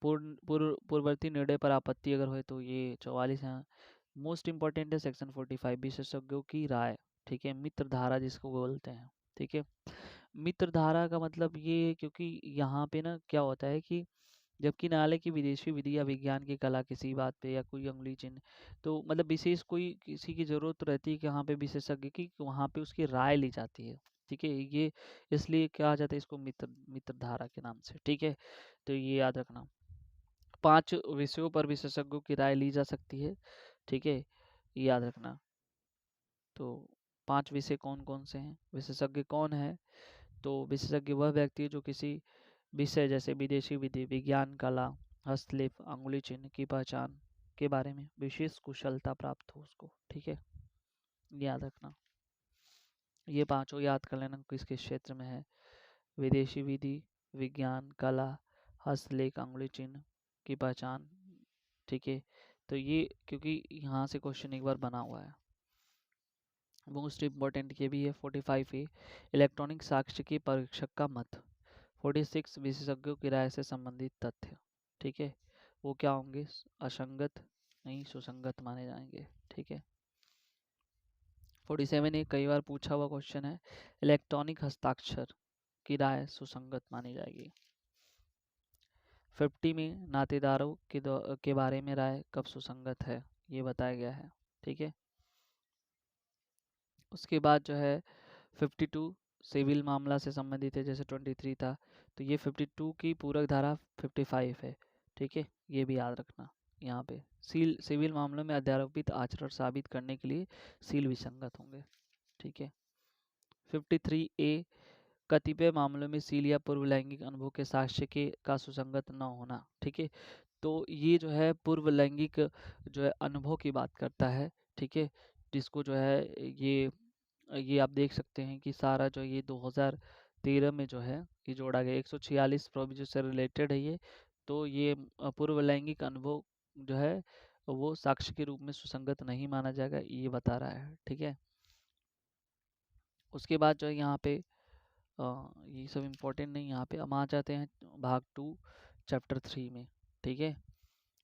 पूर्ववर्ती निर्णय पर आपत्ति अगर हो तो ये 44 है। मोस्ट इंपॉर्टेंट है सेक्शन 45 विशेषज्ञों की राय, ठीक है, मित्र धारा जिसको बोलते हैं, ठीक है। मित्र धारा का मतलब ये है, क्योंकि यहाँ पे ना क्या होता है कि जबकि न्यायालय की विदेशी विधि या विज्ञान की कला किसी बात पे या कोई अंगुली चिन्ह, तो मतलब विशेष कोई किसी की ज़रूरत रहती है कि वहाँ पे विशेषज्ञ की, वहाँ पे उसकी राय ली जाती है। ठीक है, ये इसलिए कहा जाता है इसको मित्र धारा के नाम से। ठीक है, तो ये याद रखना। 5 विषयों पर विशेषज्ञों की राय ली जा सकती है। ठीक है, ये याद रखना। तो 5 विषय कौन-कौन से हैं? विशेषज्ञ कौन है? तो विशेषज्ञ वह व्यक्ति है जो किसी विषय जैसे विदेशी विधि, विज्ञान, कला, हस्तलेख, अंगुली चिन्ह की पहचान के बारे में विशेष कुशलता प्राप्त हो उसको। ठीक है, याद रखना। ये पांचों याद कर लेना किसके क्षेत्र में है। विदेशी विधि, विज्ञान, कला, हस्तलेख, अंगुली चिन्ह की पहचान। ठीक है, तो ये क्योंकि यहाँ से क्वेश्चन एक बार बना हुआ है। मोस्ट इम्पॉर्टेंट ये भी है 45 ए, इलेक्ट्रॉनिक साक्ष्य के परीक्षक का मत। 46 विशेषज्ञों की राय से संबंधित तथ्य। ठीक है, वो क्या होंगे? असंगत नहीं सुसंगत माने जाएंगे। ठीक है। 47 एक कई बार पूछा हुआ क्वेश्चन है, इलेक्ट्रॉनिक हस्ताक्षर की राय सुसंगत मानी जाएगी। 50 में नातेदारों के बारे में राय कब सुसंगत है, ये बताया गया है। ठीक है, उसके बाद जो है 52 सिविल मामला से संबंधित है, जैसे 23 था, तो ये 52 की पूरक धारा 55 है। ठीक है, ये भी याद रखना। यहाँ पे सिविल मामलों में अध्यारोपित आचरण साबित करने के लिए सील विसंगत होंगे। ठीक है। 53 ए, कतिपय मामलों में सील या पूर्व लैंगिक अनुभव के साक्ष्य के का सुसंगत न होना। ठीक है, तो ये जो है पूर्व लैंगिक जो है अनुभव की बात करता है। ठीक है, जिसको जो है ये आप देख सकते हैं कि सारा जो ये 2013 में जो है ये जोड़ा गया 146 प्रोविजन से रिलेटेड है ये। तो ये पूर्व लैंगिक अनुभव जो है वो साक्ष्य के रूप में सुसंगत नहीं माना जाएगा, ये बता रहा है। ठीक है, उसके बाद जो है यहाँ पे ये सब इम्पोर्टेंट नहीं, यहाँ पे हम आ जाते हैं भाग 2 चैप्टर 3 में। ठीक है,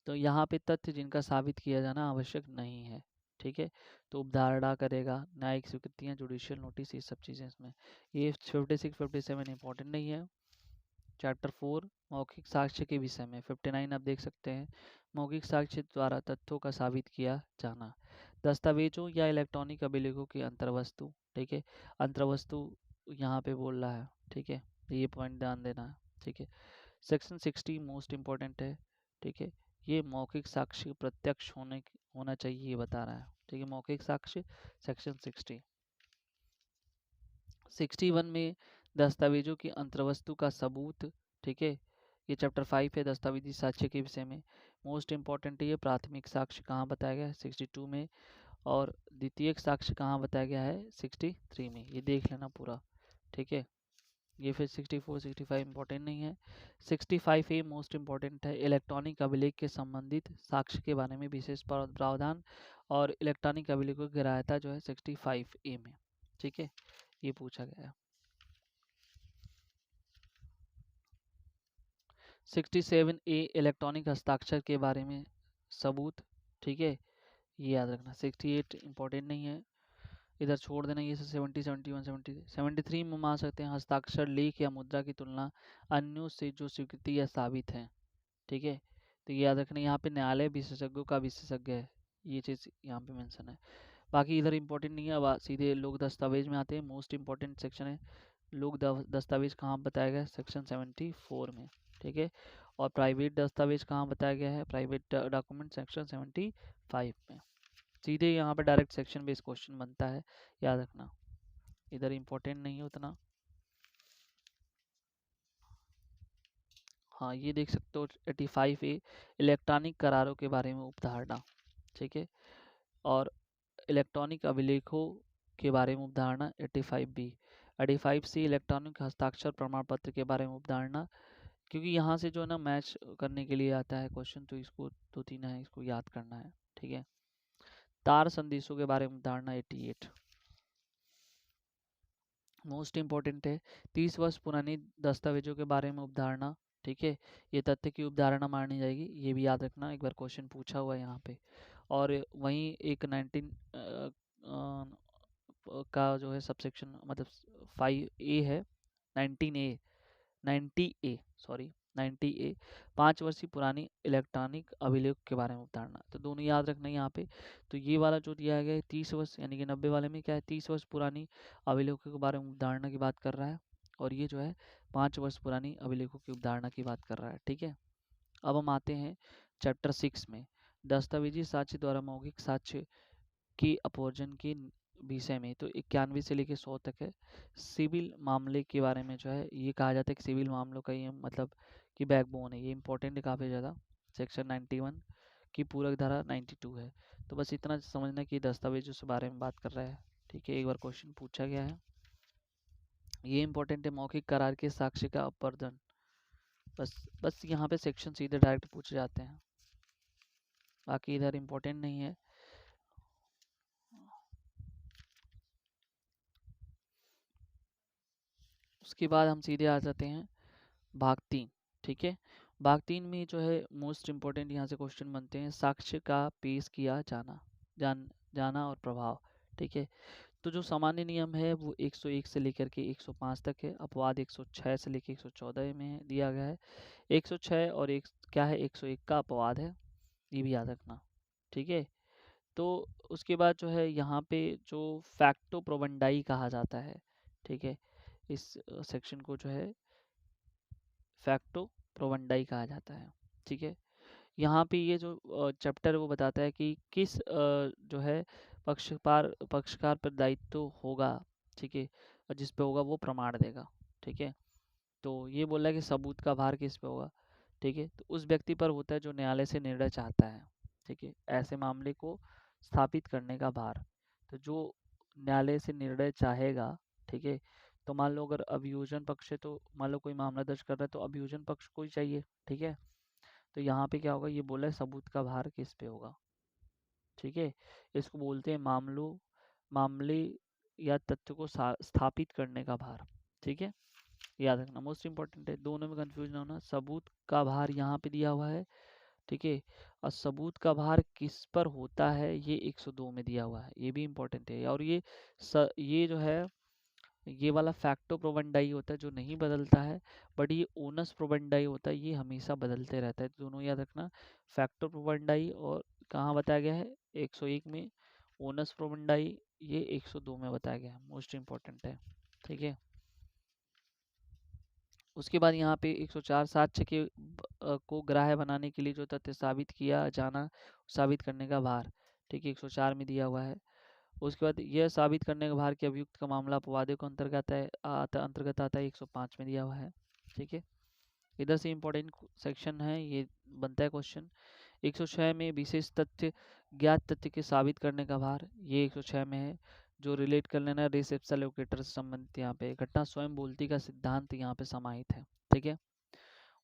तो यहाँ पे तथ्य जिनका साबित किया जाना आवश्यक नहीं है। ठीक है, तो उपधारणा करेगा, न्यायिक स्वीकृतियाँ, जुडिशियल नोटिस, ये सब चीज़ें इसमें। ये 56 57 इंपॉर्टेंट नहीं है। चैप्टर 4 मौखिक साक्ष्य के विषय में 59 आप देख सकते हैं, मौखिक साक्ष्य द्वारा तथ्यों का साबित किया जाना। दस्तावेजों या इलेक्ट्रॉनिक अभिलेखों की अंतर्वस्तु। ठीक है, अंतर्वस्तु यहाँ पे बोल रहा है। ठीक है, ये पॉइंट ध्यान देना है। ठीक है, सेक्शन 60 मोस्ट इम्पॉर्टेंट है। ठीक है, ये मौखिक साक्ष्य प्रत्यक्ष होना चाहिए, ये बता रहा है। ठीक है, मौखिक साक्ष्य सेक्शन 60। 61 में दस्तावेजों की अंतर्वस्तु का सबूत। ठीक है, ये चैप्टर 5 है दस्तावेजी साक्ष्य के विषय में। मोस्ट इम्पॉर्टेंट है ये, प्राथमिक साक्ष्य कहाँ बताया गया है 62 में, और द्वितीयक साक्ष्य कहाँ बताया गया है 63 में। ये देख लेना पूरा। ठीक है, ये फिर 64 65 इंपॉर्टेंट नहीं है। 65 ए मोस्ट इम्पॉर्टेंट है, इलेक्ट्रॉनिक अभिलेख के संबंधित साक्ष्य के बारे में विशेष प्रावधान और इलेक्ट्रॉनिक अभिलेखों की ग्राह्यता जो है 65 ए में। ठीक है, ये पूछा गया है। 67 ए इलेक्ट्रॉनिक हस्ताक्षर के बारे में सबूत। ठीक है, ये याद रखना। 68 इंपॉर्टेंट नहीं है, इधर छोड़ देना। ये 70 71 73 में मान सकते हैं, हस्ताक्षर लेख या मुद्रा की तुलना अन्यों से जो स्वीकृति या साबित है। ठीक है, तो ये याद रखना, यहाँ पे न्यायालय विशेषज्ञों का विशेषज्ञ है, ये चीज़ यहाँ पे मेंशन है। बाकी इधर इंपॉर्टेंट नहीं है। अब सीधे लोक दस्तावेज में आते हैं, मोस्ट इंपॉर्टेंट सेक्शन है लोक दस्तावेज कहाँ बताया गया है सेक्शन 74 में। ठीक है, और प्राइवेट दस्तावेज कहाँ बताया गया है, प्राइवेट डॉक्यूमेंट सेक्शन 75 में। सीधे यहाँ पे डायरेक्ट सेक्शन बेस्ड क्वेश्चन बनता है, याद रखना, इधर इंपॉर्टेंट नहीं है उतना। हाँ, ये देख सकते हो 85 ए इलेक्ट्रॉनिक करारों के बारे में उपधारणा। ठीक है, और इलेक्ट्रॉनिक अभिलेखों के बारे में उपधारणा 85 बी। 85 सी इलेक्ट्रॉनिक हस्ताक्षर प्रमाण पत्र के बारे में उपधारणा, क्योंकि यहाँ से जो है ना मैच करने के लिए आता है क्वेश्चन, तो इसको 2-3 है, इसको याद करना है। ठीक है, तार संदेशों के बारे में उपधारणा 88 मोस्ट इम्पोर्टेंट है। 30 वर्ष पुरानी दस्तावेजों के बारे में उपधारणा। ठीक है, ये तथ्य की उपधारणा मानी जाएगी, ये भी याद रखना, एक बार क्वेश्चन पूछा हुआ है यहाँ पे। और वहीं एक 19 का जो है सबसेक्शन मतलब 5 ए है, 19 ए 90 ए सॉरी 90A 5 वर्षीय पुरानी इलेक्ट्रॉनिक अभिलेख के बारे में अवधारणा। तो दोनों याद रखना है यहाँ पे। तो ये वाला जो दिया गया है 30 वर्ष, यानी कि 90 वाले में क्या है 30 वर्ष पुरानी अभिलेखों के बारे में अवधारणा की बात कर रहा है, और ये जो है 5 वर्ष पुरानी अभिलेखों की अवधारणा की बात कर रहा है। ठीक है, अब हम आते हैं चैप्टर 6 में, दस्तावेजी साक्ष्य द्वारा मौखिक साक्ष्य की अपवर्जन के विषय में। तो 91 से लेकर 100 तक है। सिविल मामले के बारे में जो है ये कहा जाता है कि सिविल मामलों का ये मतलब कि बैकबोन है, ये इंपॉर्टेंट है काफ़ी ज़्यादा। सेक्शन 91 की पूरक धारा 92 है। तो बस इतना समझना कि दस्तावेजों के बारे में बात कर रहा है। ठीक है, एक बार क्वेश्चन पूछा गया है, ये इंपॉर्टेंट है, मौखिक करार के साक्ष्य का अपवर्जन। बस यहाँ पे सेक्शन सीधे डायरेक्ट पूछे जाते हैं, बाकी इधर इंपॉर्टेंट नहीं है। उसके बाद हम सीधे आ जाते हैं भाग 3। ठीक है, भाग 3 में जो है मोस्ट इम्पोर्टेंट यहाँ से क्वेश्चन बनते हैं, साक्ष्य का पेश किया जाना और प्रभाव। ठीक है, तो जो सामान्य नियम है वो 101 से लेकर के 105 तक है। अपवाद 106 से लेकर 114 में दिया गया है। 106 और एक क्या है 101 का अपवाद है, ये भी याद रखना। ठीक है, तो उसके बाद जो है यहाँ पे जो फैक्टो प्रोवंडाई कहा जाता है। ठीक है, इस सेक्शन को जो है फैक्टो प्रोवंडाई कहा जाता है। ठीक है, यहाँ पे ये जो चैप्टर वो बताता है कि किस जो है पक्षकार पर दायित्व होगा। ठीक है, और जिस पे होगा वो प्रमाण देगा। ठीक है, तो ये बोला है कि सबूत का भार किस पे होगा। ठीक है, तो उस व्यक्ति पर होता है जो न्यायालय से निर्णय चाहता है। ठीक है, ऐसे मामले को स्थापित करने का भार, तो जो न्यायालय से निर्णय चाहेगा। ठीक है, तो मान लो अगर अभियोजन पक्ष है, तो मान लो कोई मामला दर्ज कर रहा है तो अभियोजन पक्ष को ही चाहिए। ठीक है, तो यहाँ पे क्या होगा, ये बोला है सबूत का भार किस पे होगा। ठीक है, इसको बोलते हैं मामले या तथ्य को स्थापित करने का भार। ठीक है, याद रखना, मोस्ट इंपॉर्टेंट है, दोनों में कंफ्यूज ना होना। सबूत का भार यहाँ पे दिया हुआ है। ठीक है, और सबूत का भार किस पर होता है ये 102 में दिया हुआ है, ये भी इम्पोर्टेंट है। और ये जो है ये वाला फैक्टो प्रोवंडाई होता है जो नहीं बदलता है, बट ये ओनस प्रोवंडाई होता है, ये हमेशा बदलते रहता है। तो दोनों याद रखना, फैक्टो प्रोवंडाई और कहाँ बताया गया है 101 में, ओनस प्रोवंडाई ये 102 में बताया गया है, मोस्ट इम्पोर्टेंट है। ठीक है, उसके बाद यहाँ पे 104 साक्ष्य को ग्राह्य बनाने के लिए जो तथ्य साबित किया जाना, साबित करने का भार। ठीक है, 104 में दिया हुआ है। उसके बाद यह साबित करने का भार के अभियुक्त का मामला अपवादों के अंतर्गत आता है, 105 में दिया हुआ है। ठीक है, इधर से इम्पोर्टेंट सेक्शन है, ये बनता है क्वेश्चन। 106 में विशेष तथ्य ज्ञात तथ्य के साबित करने का भार, ये 106 में है। जो रिलेट कर लेना रेस एप्सिलॉन लोकेटर से संबंधित यहाँ पे घटना स्वयं बोलती का सिद्धांत यहाँ पे समाहित है। ठीक है,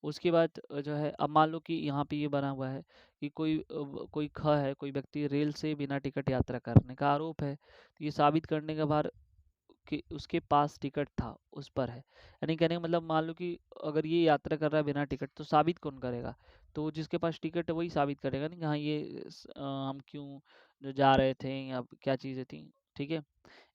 उसके बाद जो है, अब मान लो कि यहाँ पे ये बना हुआ है कि कोई है, कोई व्यक्ति रेल से बिना टिकट यात्रा करने का आरोप है, तो ये साबित करने का भार कि उसके पास टिकट था उस पर है। यानी कहने का मतलब, मान लो कि अगर ये यात्रा कर रहा है बिना टिकट, तो साबित कौन करेगा, तो जिसके पास टिकट है वही साबित करेगा नहीं कि हाँ ये हम क्यों जो जा रहे थे या क्या चीज़ें थी। ठीक है,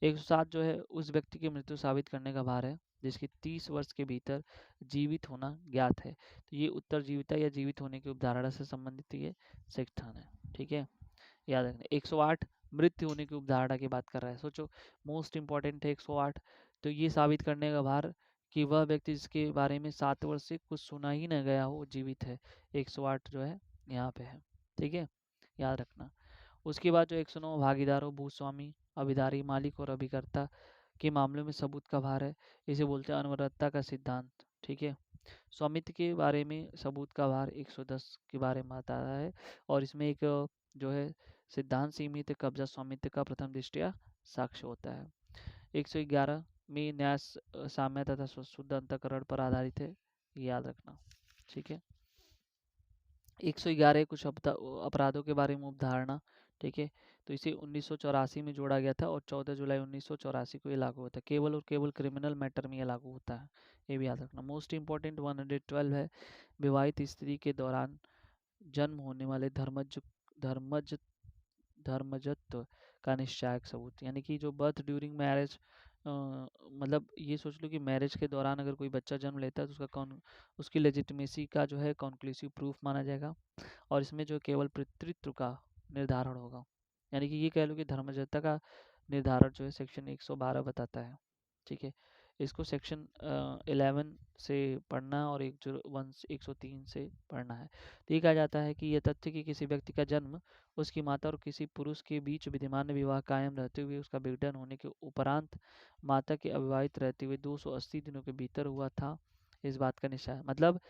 107 जो है उस व्यक्ति की मृत्यु साबित करने का भार है जिसके 30 वर्ष के भीतर जीवित होना ज्ञात है। तो ये उत्तरजीविता या जीवित होने की उपधारणा से संबंधित ये सेक्शन है। ठीक है, याद रखना। 108 मृत्यु होने की उपधारणा की बात कर रहा है, सोचो मोस्ट इंपॉर्टेंट है 108। तो ये साबित करने का भार कि वह व्यक्ति जिसके बारे में 7 वर्ष से कुछ सुना ही न गया हो जीवित है, 108 जो है यहाँ पे है। ठीक है, याद रखना। उसके बाद जो 109 भागीदारों, भूस्वामी, अभिधारी, मालिक और अभिकर्ता के मामलों में सबूत का भार है, इसे बोलते हैं अनवरतता का सिद्धांत। ठीक है, स्वामित्व के बारे में सबूत का भार 110 के बारे में आता है, और इसमें एक जो है सिद्धांत सीमित कब्जा स्वामित्व का प्रथम दृष्टया साक्ष्य होता है। 111 में न्याय साम्य तथा शुद्ध अंतःकरण पर आधारित है, याद रखना। ठीक है, 111 कुछ अपराधों के बारे में उपधारणा। ठीक है, तो इसे 1984 में जोड़ा गया था और 14 जुलाई 1984 को ये लागू होता है। केवल और केवल क्रिमिनल मैटर में ये लागू होता है, ये भी याद रखना। मोस्ट इंपॉर्टेंट 112 है, विवाहित स्त्री के दौरान जन्म होने वाले धर्मज धर्मजत्व का निश्चायक सबूत, यानी कि जो बर्थ ड्यूरिंग मैरिज मतलब ये सोच लो कि मैरिज के दौरान अगर कोई बच्चा जन्म लेता है तो उसका कौन उसकी लेजिटिमेसी का जो है कॉन्क्लूसिव प्रूफ माना जाएगा। और इसमें जो केवल पितृत्व का निर्धारण होगा, यानी कि ये कह लो कि धर्मजता का निर्धारण जो है सेक्शन 112 बताता है। ठीक है, इसको सेक्शन 11 से पढ़ना और 103 से पढ़ना है। तो ये कहा जाता है कि यह तथ्य कि किसी व्यक्ति का जन्म उसकी माता और किसी पुरुष के बीच विद्यमान विवाह कायम रहते हुए उसका विघटन होने के उपरांत माता के अविवाहित रहते हुए 280 दिनों के भीतर हुआ था, इस बात का निशान है। मतलब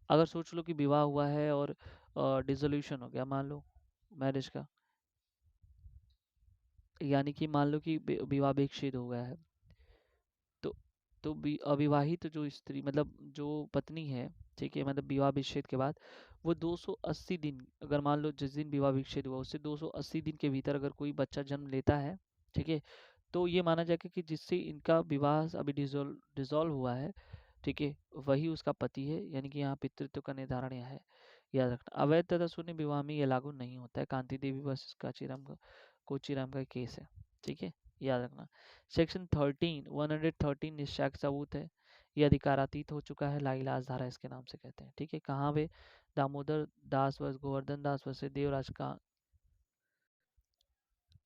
अगर सोच लो कि विवाह हुआ है और डिसोल्यूशन हो गया मान लो मैरिज का, यानी कि मान लो कि विवाह विच्छेद हो गया है, तो अविवाहित जो स्त्री मतलब जो पत्नी है, ठीक है, मतलब विवाह विच्छेद के बाद वो 280 दिन, अगर मान लो जिस दिन विवाह विच्छेद हुआ उससे 280 दिन के भीतर अगर कोई बच्चा जन्म लेता है, ठीक है, तो ये माना जाएगा कि जिससे इनका विवाह अभी डिसॉल्व हुआ है, ठीक है, वही उसका पति है। यानी कि यहाँ पितृत्व का निर्धारण यह है, याद रखना। अवैध तथा शून्य विवाह में यह लागू नहीं होता है। कांति देवी वर्सेस कोचीराम का केस है, ठीक है, याद रखना। सेक्शन 113 निश्चय का सबूत है। ये अधिकारातीत हो चुका है, लाइलाज धारा इसके नाम से कहते हैं। ठीक है, कहाँ वे दामोदर दास वर्ष गोवर्धन दास वर्सेस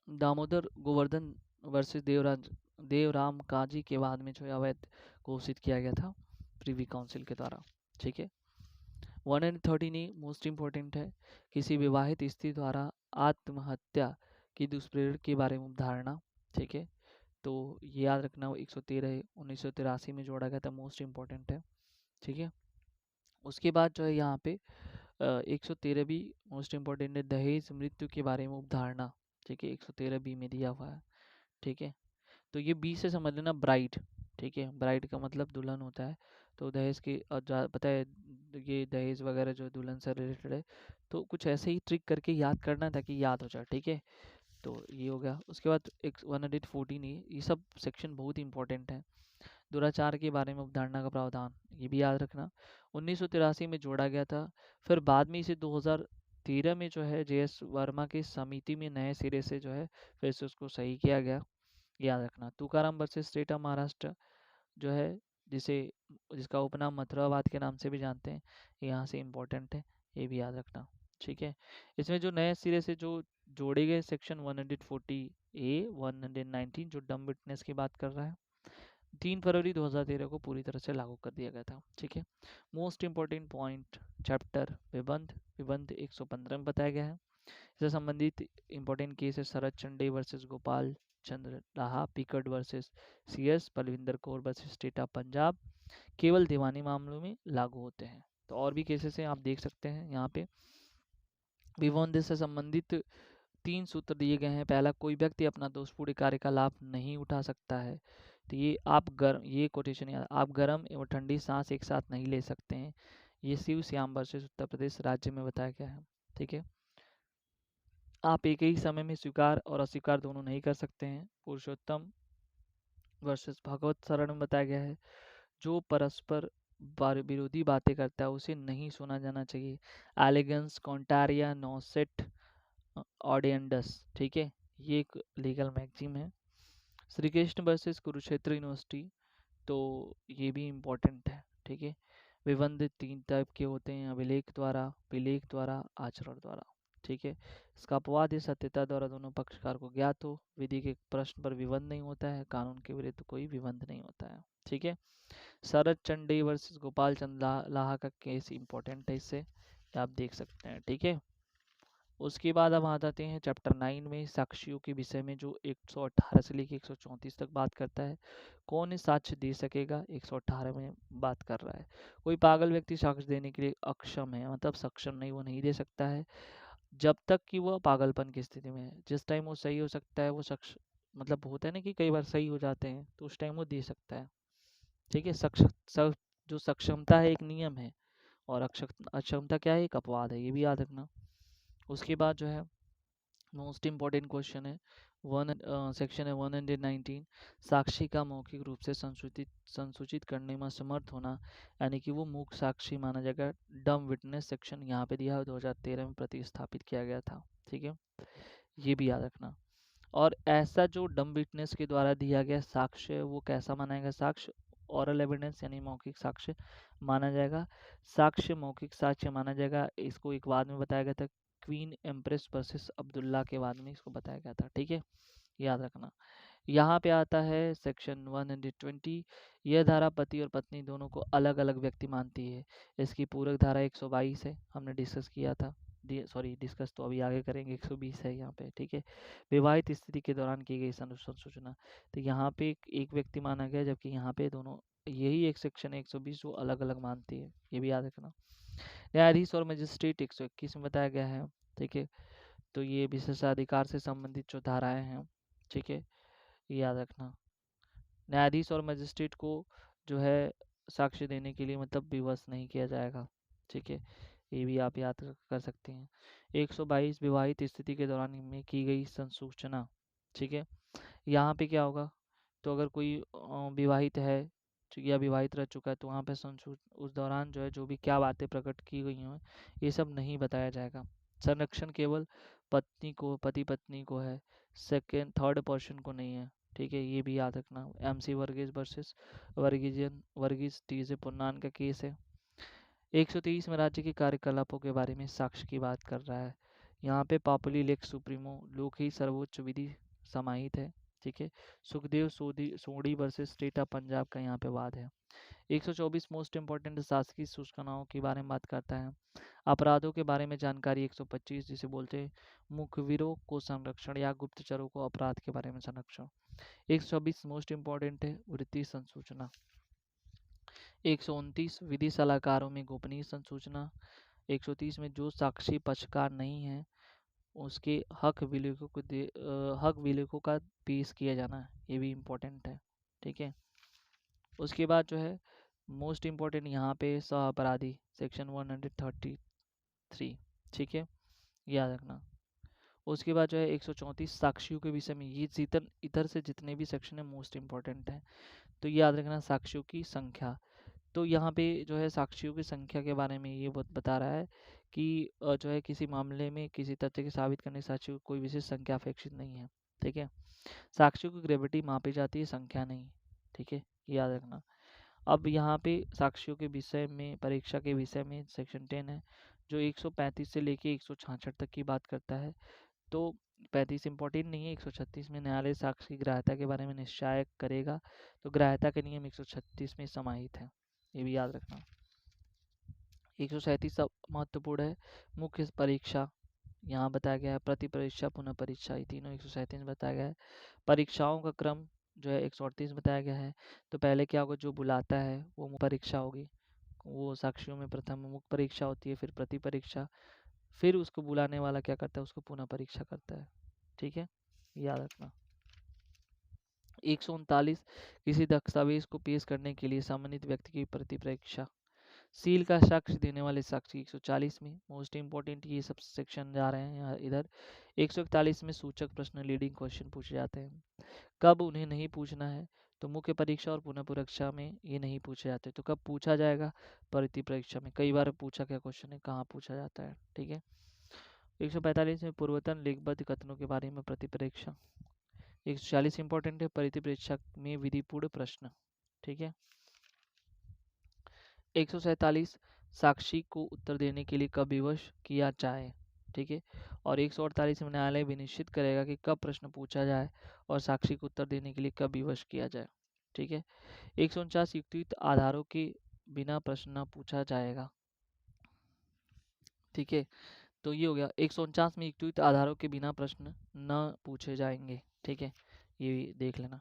दामोदर गोवर्धन वर्सेस देवराम काजी के बाद में जो है अवैध घोषित किया गया था प्रीवी काउंसिल के द्वारा। ठीक है, 113 मोस्ट इम्पोर्टेंट है, किसी विवाहित स्त्री द्वारा आत्महत्या की दुष्प्रेरण के बारे में धारणा। ठीक है, तो ये याद रखना, वो 113 1983 में जोड़ा गया था, मोस्ट इम्पोर्टेंट है। ठीक है, उसके बाद जो है यहाँ पे 113 भी मोस्ट इम्पोर्टेंट है, दहेज मृत्यु के बारे में उपधारणा। ठीक है, 113 बी में दिया हुआ है। ठीक है, तो ये बी से समझ लेना ब्राइड। ठीक है, ब्राइड का मतलब दुल्हन होता है, तो दहेज की पता है ये दहेज वगैरह जो दुल्हन से रिलेटेड है, तो कुछ ऐसे ही ट्रिक करके याद करना ताकि याद हो जाए। ठीक है, तो ये हो गया। उसके बाद 114 ये सब सेक्शन बहुत इंपॉर्टेंट है। दुराचार के बारे में अवधारणा का प्रावधान, ये भी याद रखना, 1983 में जोड़ा गया था। फिर बाद में इसे 2013 में जो है JS वर्मा की समिति में नए सिरे से जो है फिर से उसको सही किया गया, याद रखना। Tukaram versus state of Maharashtra जो है, जिसे जिसका उपनाम मथुराबाद के नाम से भी जानते हैं, यहाँ से इम्पोर्टेंट है, ये भी याद रखना। ठीक है, इसमें जो नए सिरे से जो जोड़े गए सेक्शन 140A 119 जो डम विटनेस की बात कर रहा है, 3 फरवरी 2013 को पूरी तरह से लागू कर दिया गया था। ठीक है, मोस्ट इम्पोर्टेंट पॉइंट चैप्टर विबंध 115 में बताया गया है। इससे संबंधित इम्पोर्टेंट केस है Sharad Chande versus Gopal Chandra Laha, Pickett versus CS, Balwinder Kaur versus state of Punjab, केवल दीवानी मामलों में लागू होते हैं। तो और भी केसेस हैं, आप देख सकते हैं यहाँ पे। विबंध से संबंधित 3 सूत्र दिए गए हैं। पहला, कोई व्यक्ति अपना दोषपूर्ण कार्य का लाभ नहीं उठा सकता है। तो ये कोटेशन याद, आप गर्म एवं ठंडी सांस एक साथ नहीं ले सकते हैं। ये शिव श्याम वर्सेस उत्तर प्रदेश राज्य में बताया गया है। ठीक है, आप एक ही समय में स्वीकार और अस्वीकार दोनों नहीं कर सकते हैं। पुरुषोत्तम वर्सेस भगवत शरण में बताया गया है, जो परस्पर विरोधी बातें करता है उसे नहीं सुना जाना चाहिए। एलिगेंस कॉन्टारिया नॉसेट ऑडियंडस, ठीक है, ये एक लीगल मैगजीन है। श्री कृष्ण वर्सेस कुरुक्षेत्र यूनिवर्सिटी, तो ये भी इम्पोर्टेंट है। ठीक है, विबंध 3 टाइप के होते हैं, अभिलेख द्वारा, विलेख द्वारा, आचरण द्वारा। ठीक है, इसका अपवाद या सत्यता द्वारा दोनों पक्षकार को ज्ञात हो, विधि के प्रश्न पर विबंध नहीं होता है, कानून के विरुद्ध कोई विबंध नहीं होता है। ठीक है, शरद चंडे वर्सेस गोपाल चंद लाहा का केस इंपॉर्टेंट है, इससे आप देख सकते हैं। ठीक है, उसके बाद अब आ जाते हैं चैप्टर 9 में, साक्षियों के विषय में, जो 118 से लेकर 134 तक बात करता है। कौन साक्ष्य दे सकेगा, 118 में बात कर रहा है। कोई पागल व्यक्ति साक्ष्य देने के लिए अक्षम है, मतलब सक्षम नहीं, वो नहीं दे सकता है जब तक कि वह पागलपन की स्थिति में है। जिस टाइम वो सही हो सकता है, वो शख्स, मतलब होता है ना कि कई बार सही हो जाते हैं, तो उस टाइम वो दे सकता है। ठीक है, जो सक्षमता है एक नियम है, और अक्षमता क्या है, एक अपवाद है, ये भी याद रखना। उसके बाद जो है मोस्ट इम्पोर्टेंट क्वेश्चन है, सेक्शन है 119, साक्षी का मौखिक रूप से संसूचित करने में समर्थ होना, यानी कि वो मूक साक्षी माना जाएगा। डम विटनेस सेक्शन यहाँ पे दिया है, 2013 में प्रतिस्थापित किया गया था। ठीक है, ये भी याद रखना। और ऐसा जो डम विटनेस के द्वारा दिया गया साक्ष्य वो कैसा माना साक्ष्य? ओरल एविडेंस यानी मौखिक साक्ष्य माना जाएगा। साक्ष्य मौखिक साक्ष्य माना जाएगा। इसको एक वाद में बताया गया था, क्वीन एम्प्रेस वर्सेस अब्दुल्ला के बाद में इसको बताया गया था। ठीक है, याद रखना। यहाँ पे आता है सेक्शन 120। यह धारा पति और पत्नी दोनों को अलग अलग व्यक्ति मानती है। इसकी पूरक धारा 122 है, हमने डिस्कस किया था। डिस्कस तो अभी आगे करेंगे। 120 है यहाँ पे। ठीक है, विवाहित स्थिति के दौरान की गई संसूचना। तो यहाँ पे एक व्यक्ति माना गया, जबकि यहाँ पे दोनों, यही एक सेक्शन 120 जो अलग अलग मानती है, ये भी याद रखना। न्यायाधीश और मजिस्ट्रेट 121 में बताया गया है। ठीक है, तो ये विशेषाधिकार से संबंधित जो धाराएं हैं, ठीक है, याद रखना। न्यायाधीश और मजिस्ट्रेट को जो है साक्ष्य देने के लिए मतलब विवश नहीं किया जाएगा। ठीक है, ये भी आप याद कर सकते हैं। 122 विवाहित स्थिति के दौरान में की गई संसूचना। ठीक है, यहाँ पे क्या होगा, तो अगर कोई विवाहित है या विवाहित रह चुका है तो वहाँ पे उस दौरान जो है जो भी क्या बातें प्रकट की गई हैं ये सब नहीं बताया जाएगा। संरक्षण केवल पति पत्नी को है, सेकेंड थर्ड पर्सन को नहीं है। ठीक है, ये भी याद रखना। MC Varghese versus Varghese TJ Punnan का केस है। 123 में राज्य के कार्यकलापों के बारे में साक्ष्य की बात कर रहा है। यहाँ पे पॉपुली लेक्स सुप्रीमो लोक ही सर्वोच्च विधि समाहित है। ठीक है, सुखदेव सोडी वर्सेस स्टेट ऑफ पंजाब का यहाँ पे वाद है। 124 मोस्ट इंपॉर्टेंट शासकीय सूचनाओं के बारे में बात करता है। अपराधों के बारे में जानकारी 125 जिसे बोलते हैं मुखबिरों को संरक्षण या गुप्तचरों को अपराध के बारे में संरक्षण। 126 मोस्ट इंपॉर्टेंट है वृत्तीय संसूचना। 129 विधि सलाहकारों में गोपनीय संसूचना। 130 में जो साक्षी पक्षकार नहीं है उसके हक विलेखों का पेश किया जाना, ये भी इम्पोर्टेंट है। ठीक है, उसके बाद जो है मोस्ट इम्पोर्टेंट यहाँ पे सह अपराधी सेक्शन 133। ठीक है, याद रखना। उसके बाद जो है 134 साक्षियों के विषय में, ये इधर से जितने भी सेक्शन है मोस्ट इम्पोर्टेंट है, तो याद रखना। साक्षियों की संख्या, तो यहाँ पे जो है साक्षियों की संख्या के बारे में ये बता रहा है कि जो है किसी मामले में किसी तथ्य के साबित करने साक्षियों की कोई विशेष संख्या अपेक्षित नहीं है। ठीक है, साक्षियों की ग्रेविटी मापी जाती है, संख्या नहीं। ठीक है, याद रखना। अब यहाँ पे साक्षियों के विषय में, परीक्षा के विषय में सेक्शन 10 है जो 135 से लेके 166 तक की बात करता है। तो 35 इम्पोर्टेंट नहीं है। 136 में न्यायालय साक्ष्य की ग्राह्यता के बारे में निश्चय करेगा, तो ग्राह्यता के नियम 136 में समाहित है, ये भी याद रखना। 137 महत्वपूर्ण है मुख्य परीक्षा, यहाँ बताया गया है। प्रति परीक्षा, पुनः परीक्षा, ये तीनों 137 में बताया गया है। परीक्षाओं का क्रम जो है 138 बताया गया है। तो पहले क्या होगा, जो बुलाता है वो मुख्य परीक्षा होगी, वो साक्षियों में प्रथम मुख्य परीक्षा होती है, फिर प्रति परीक्षा, फिर उसको बुलाने वाला क्या करता है, उसको पुनः परीक्षा करता है। ठीक है, याद रखना। 139 किसी दस्तावेज को पेश करने के लिए संबंधित व्यक्ति की प्रति परीक्षा, सील का साक्ष्य देने वाले साक्षी 140 में। मोस्ट इंपॉर्टेंट ये सब सेक्शन जा रहे हैं यहाँ इधर। 141 में सूचक प्रश्न लीडिंग क्वेश्चन पूछे जाते हैं। कब उन्हें नहीं पूछना है, तो मुख्य परीक्षा और पुनः परीक्षा में ये नहीं पूछे जाते। तो कब पूछा जाएगा, प्रति परीक्षा में। कई बार पूछा गया क्वेश्चन है, कहाँ पूछा जाता है। ठीक है, 145 में पूर्वतन लेखबद्ध कथनों के बारे में प्रति परीक्षा। 140 इंपॉर्टेंट है, प्रति परीक्षा में विधिपूर्ण प्रश्न। ठीक है, 147 साक्षी को उत्तर देने के लिए कब विवश किया जाए। ठीक है, और 148 में न्यायालय विनिश्चित करेगा कि कब प्रश्न पूछा जाए और साक्षी को उत्तर देने के लिए कब विवश किया जाए। ठीक है, 149 युक्तियुक्त आधारों के बिना प्रश्न न पूछा जाएगा। ठीक है, तो ये हो गया। 149 में युक्तियुक्त आधारों के बिना प्रश्न न पूछे जाएंगे। ठीक है, ये भी देख लेना।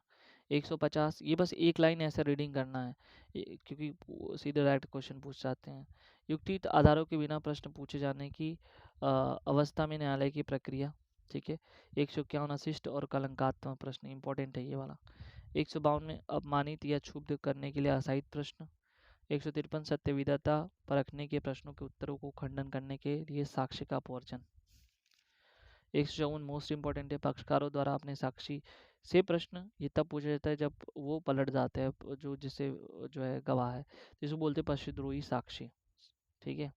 150 ये बस एक लाइन ऐसा रीडिंग करना है क्योंकि सीधे डायरेक्ट क्वेश्चन पूछ जाते हैं। युक्तियुक्त आधारों के बिना प्रश्न पूछे जाने की अवस्था में न्यायालय की प्रक्रिया। ठीक है, 151 अशिष्ट और कलंकात्मक प्रश्न, इंपॉर्टेंट है ये वाला। 152 में अपमानित या क्षुब्ध करने के लिए आसाहित प्रश्न। 153 सत्यविदता परखने के प्रश्नों के उत्तरों को खंडन करने के लिए साक्ष्य का अपवर्जन। 154 मोस्ट इंपॉर्टेंट है पक्षकारों द्वारा अपने साक्षी से प्रश्न ये तब पूछा जाता है जब वो पलट जाते हैं, जो जिसे जो है गवाह है, जिसको बोलते हैं पक्षद्रोही साक्षी। ठीक है,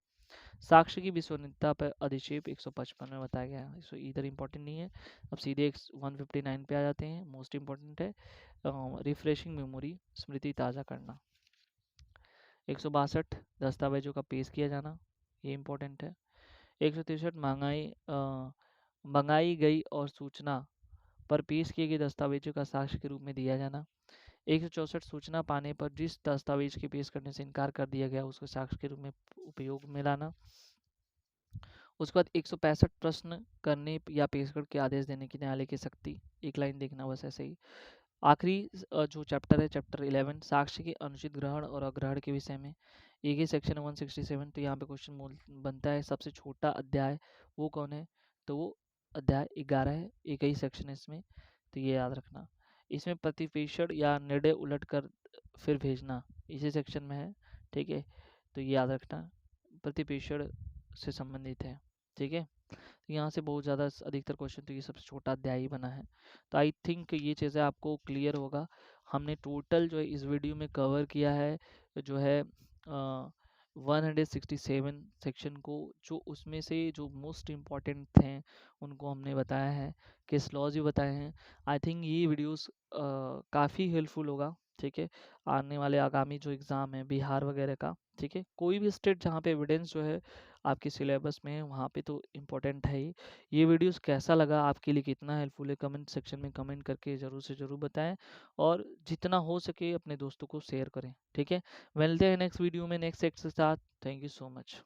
साक्ष्य की विश्वसनीयता पर अधिक्षेप 155 में बताया गया है। सो इधर इंपॉर्टेंट नहीं है। अब सीधे 159 पे आ जाते हैं, मोस्ट इंपॉर्टेंट है रिफ्रेशिंग मेमोरी, स्मृति ताज़ा करना। 162 दस्तावेजों का पेश किया जाना, ये इंपॉर्टेंट है। 163 मंगाई गई और सूचना पर पेश किए गए दस्तावेजों का साक्ष्य के रूप में दिया जाना। 164 सूचना पाने पर जिस दस्तावेज के पेश करने से इनकार कर दिया गया उसको साक्ष्य के रूप में उपयोग में लाना। उसके बाद 165 प्रश्न करने या पेश करके आदेश देने की न्यायालय की शक्ति, एक लाइन देखना बस ऐसे ही। आखिरी जो चैप्टर है, चैप्टर 11 साक्ष्य के अनुचित ग्रहण और अग्रहण के विषय में, एक ही सेक्शन 167। तो यहाँ पे क्वेश्चन बनता है सबसे छोटा अध्याय वो कौन है, तो वो अध्याय 11 है, एक ही सेक्शन है इसमें, तो ये याद रखना। इसमें प्रतिप्रेषण या निर्णय उलट कर फिर भेजना इसी सेक्शन में है, ठीक है, तो ये याद रखना, प्रतिप्रेषण से संबंधित है, ठीक है। तो यहाँ से बहुत ज़्यादा अधिकतर क्वेश्चन तो ये सबसे छोटा अध्याय ही बना है। तो आई थिंक ये चीज़ें आपको क्लियर होगा। हमने टोटल जो है इस वीडियो में कवर किया है जो है 167 सेक्शन को, जो उसमें से जो मोस्ट इम्पॉर्टेंट थे उनको हमने बताया है, केस लॉज भी बताए हैं। आई थिंक ये वीडियोस काफ़ी हेल्पफुल होगा, ठीक है, आने वाले आगामी जो एग्ज़ाम है बिहार वगैरह का, ठीक है, कोई भी स्टेट जहाँ पे एविडेंस जो है आपके सिलेबस में है वहाँ पे तो इम्पोर्टेंट है ही। ये वीडियोस कैसा लगा, आपके लिए कितना हेल्पफुल है, कमेंट सेक्शन में कमेंट करके ज़रूर से ज़रूर बताएं, और जितना हो सके अपने दोस्तों को शेयर करें, ठीक है। मिलते हैं नेक्स्ट वीडियो में नेक्स्ट सेट के साथ। Thank you so much.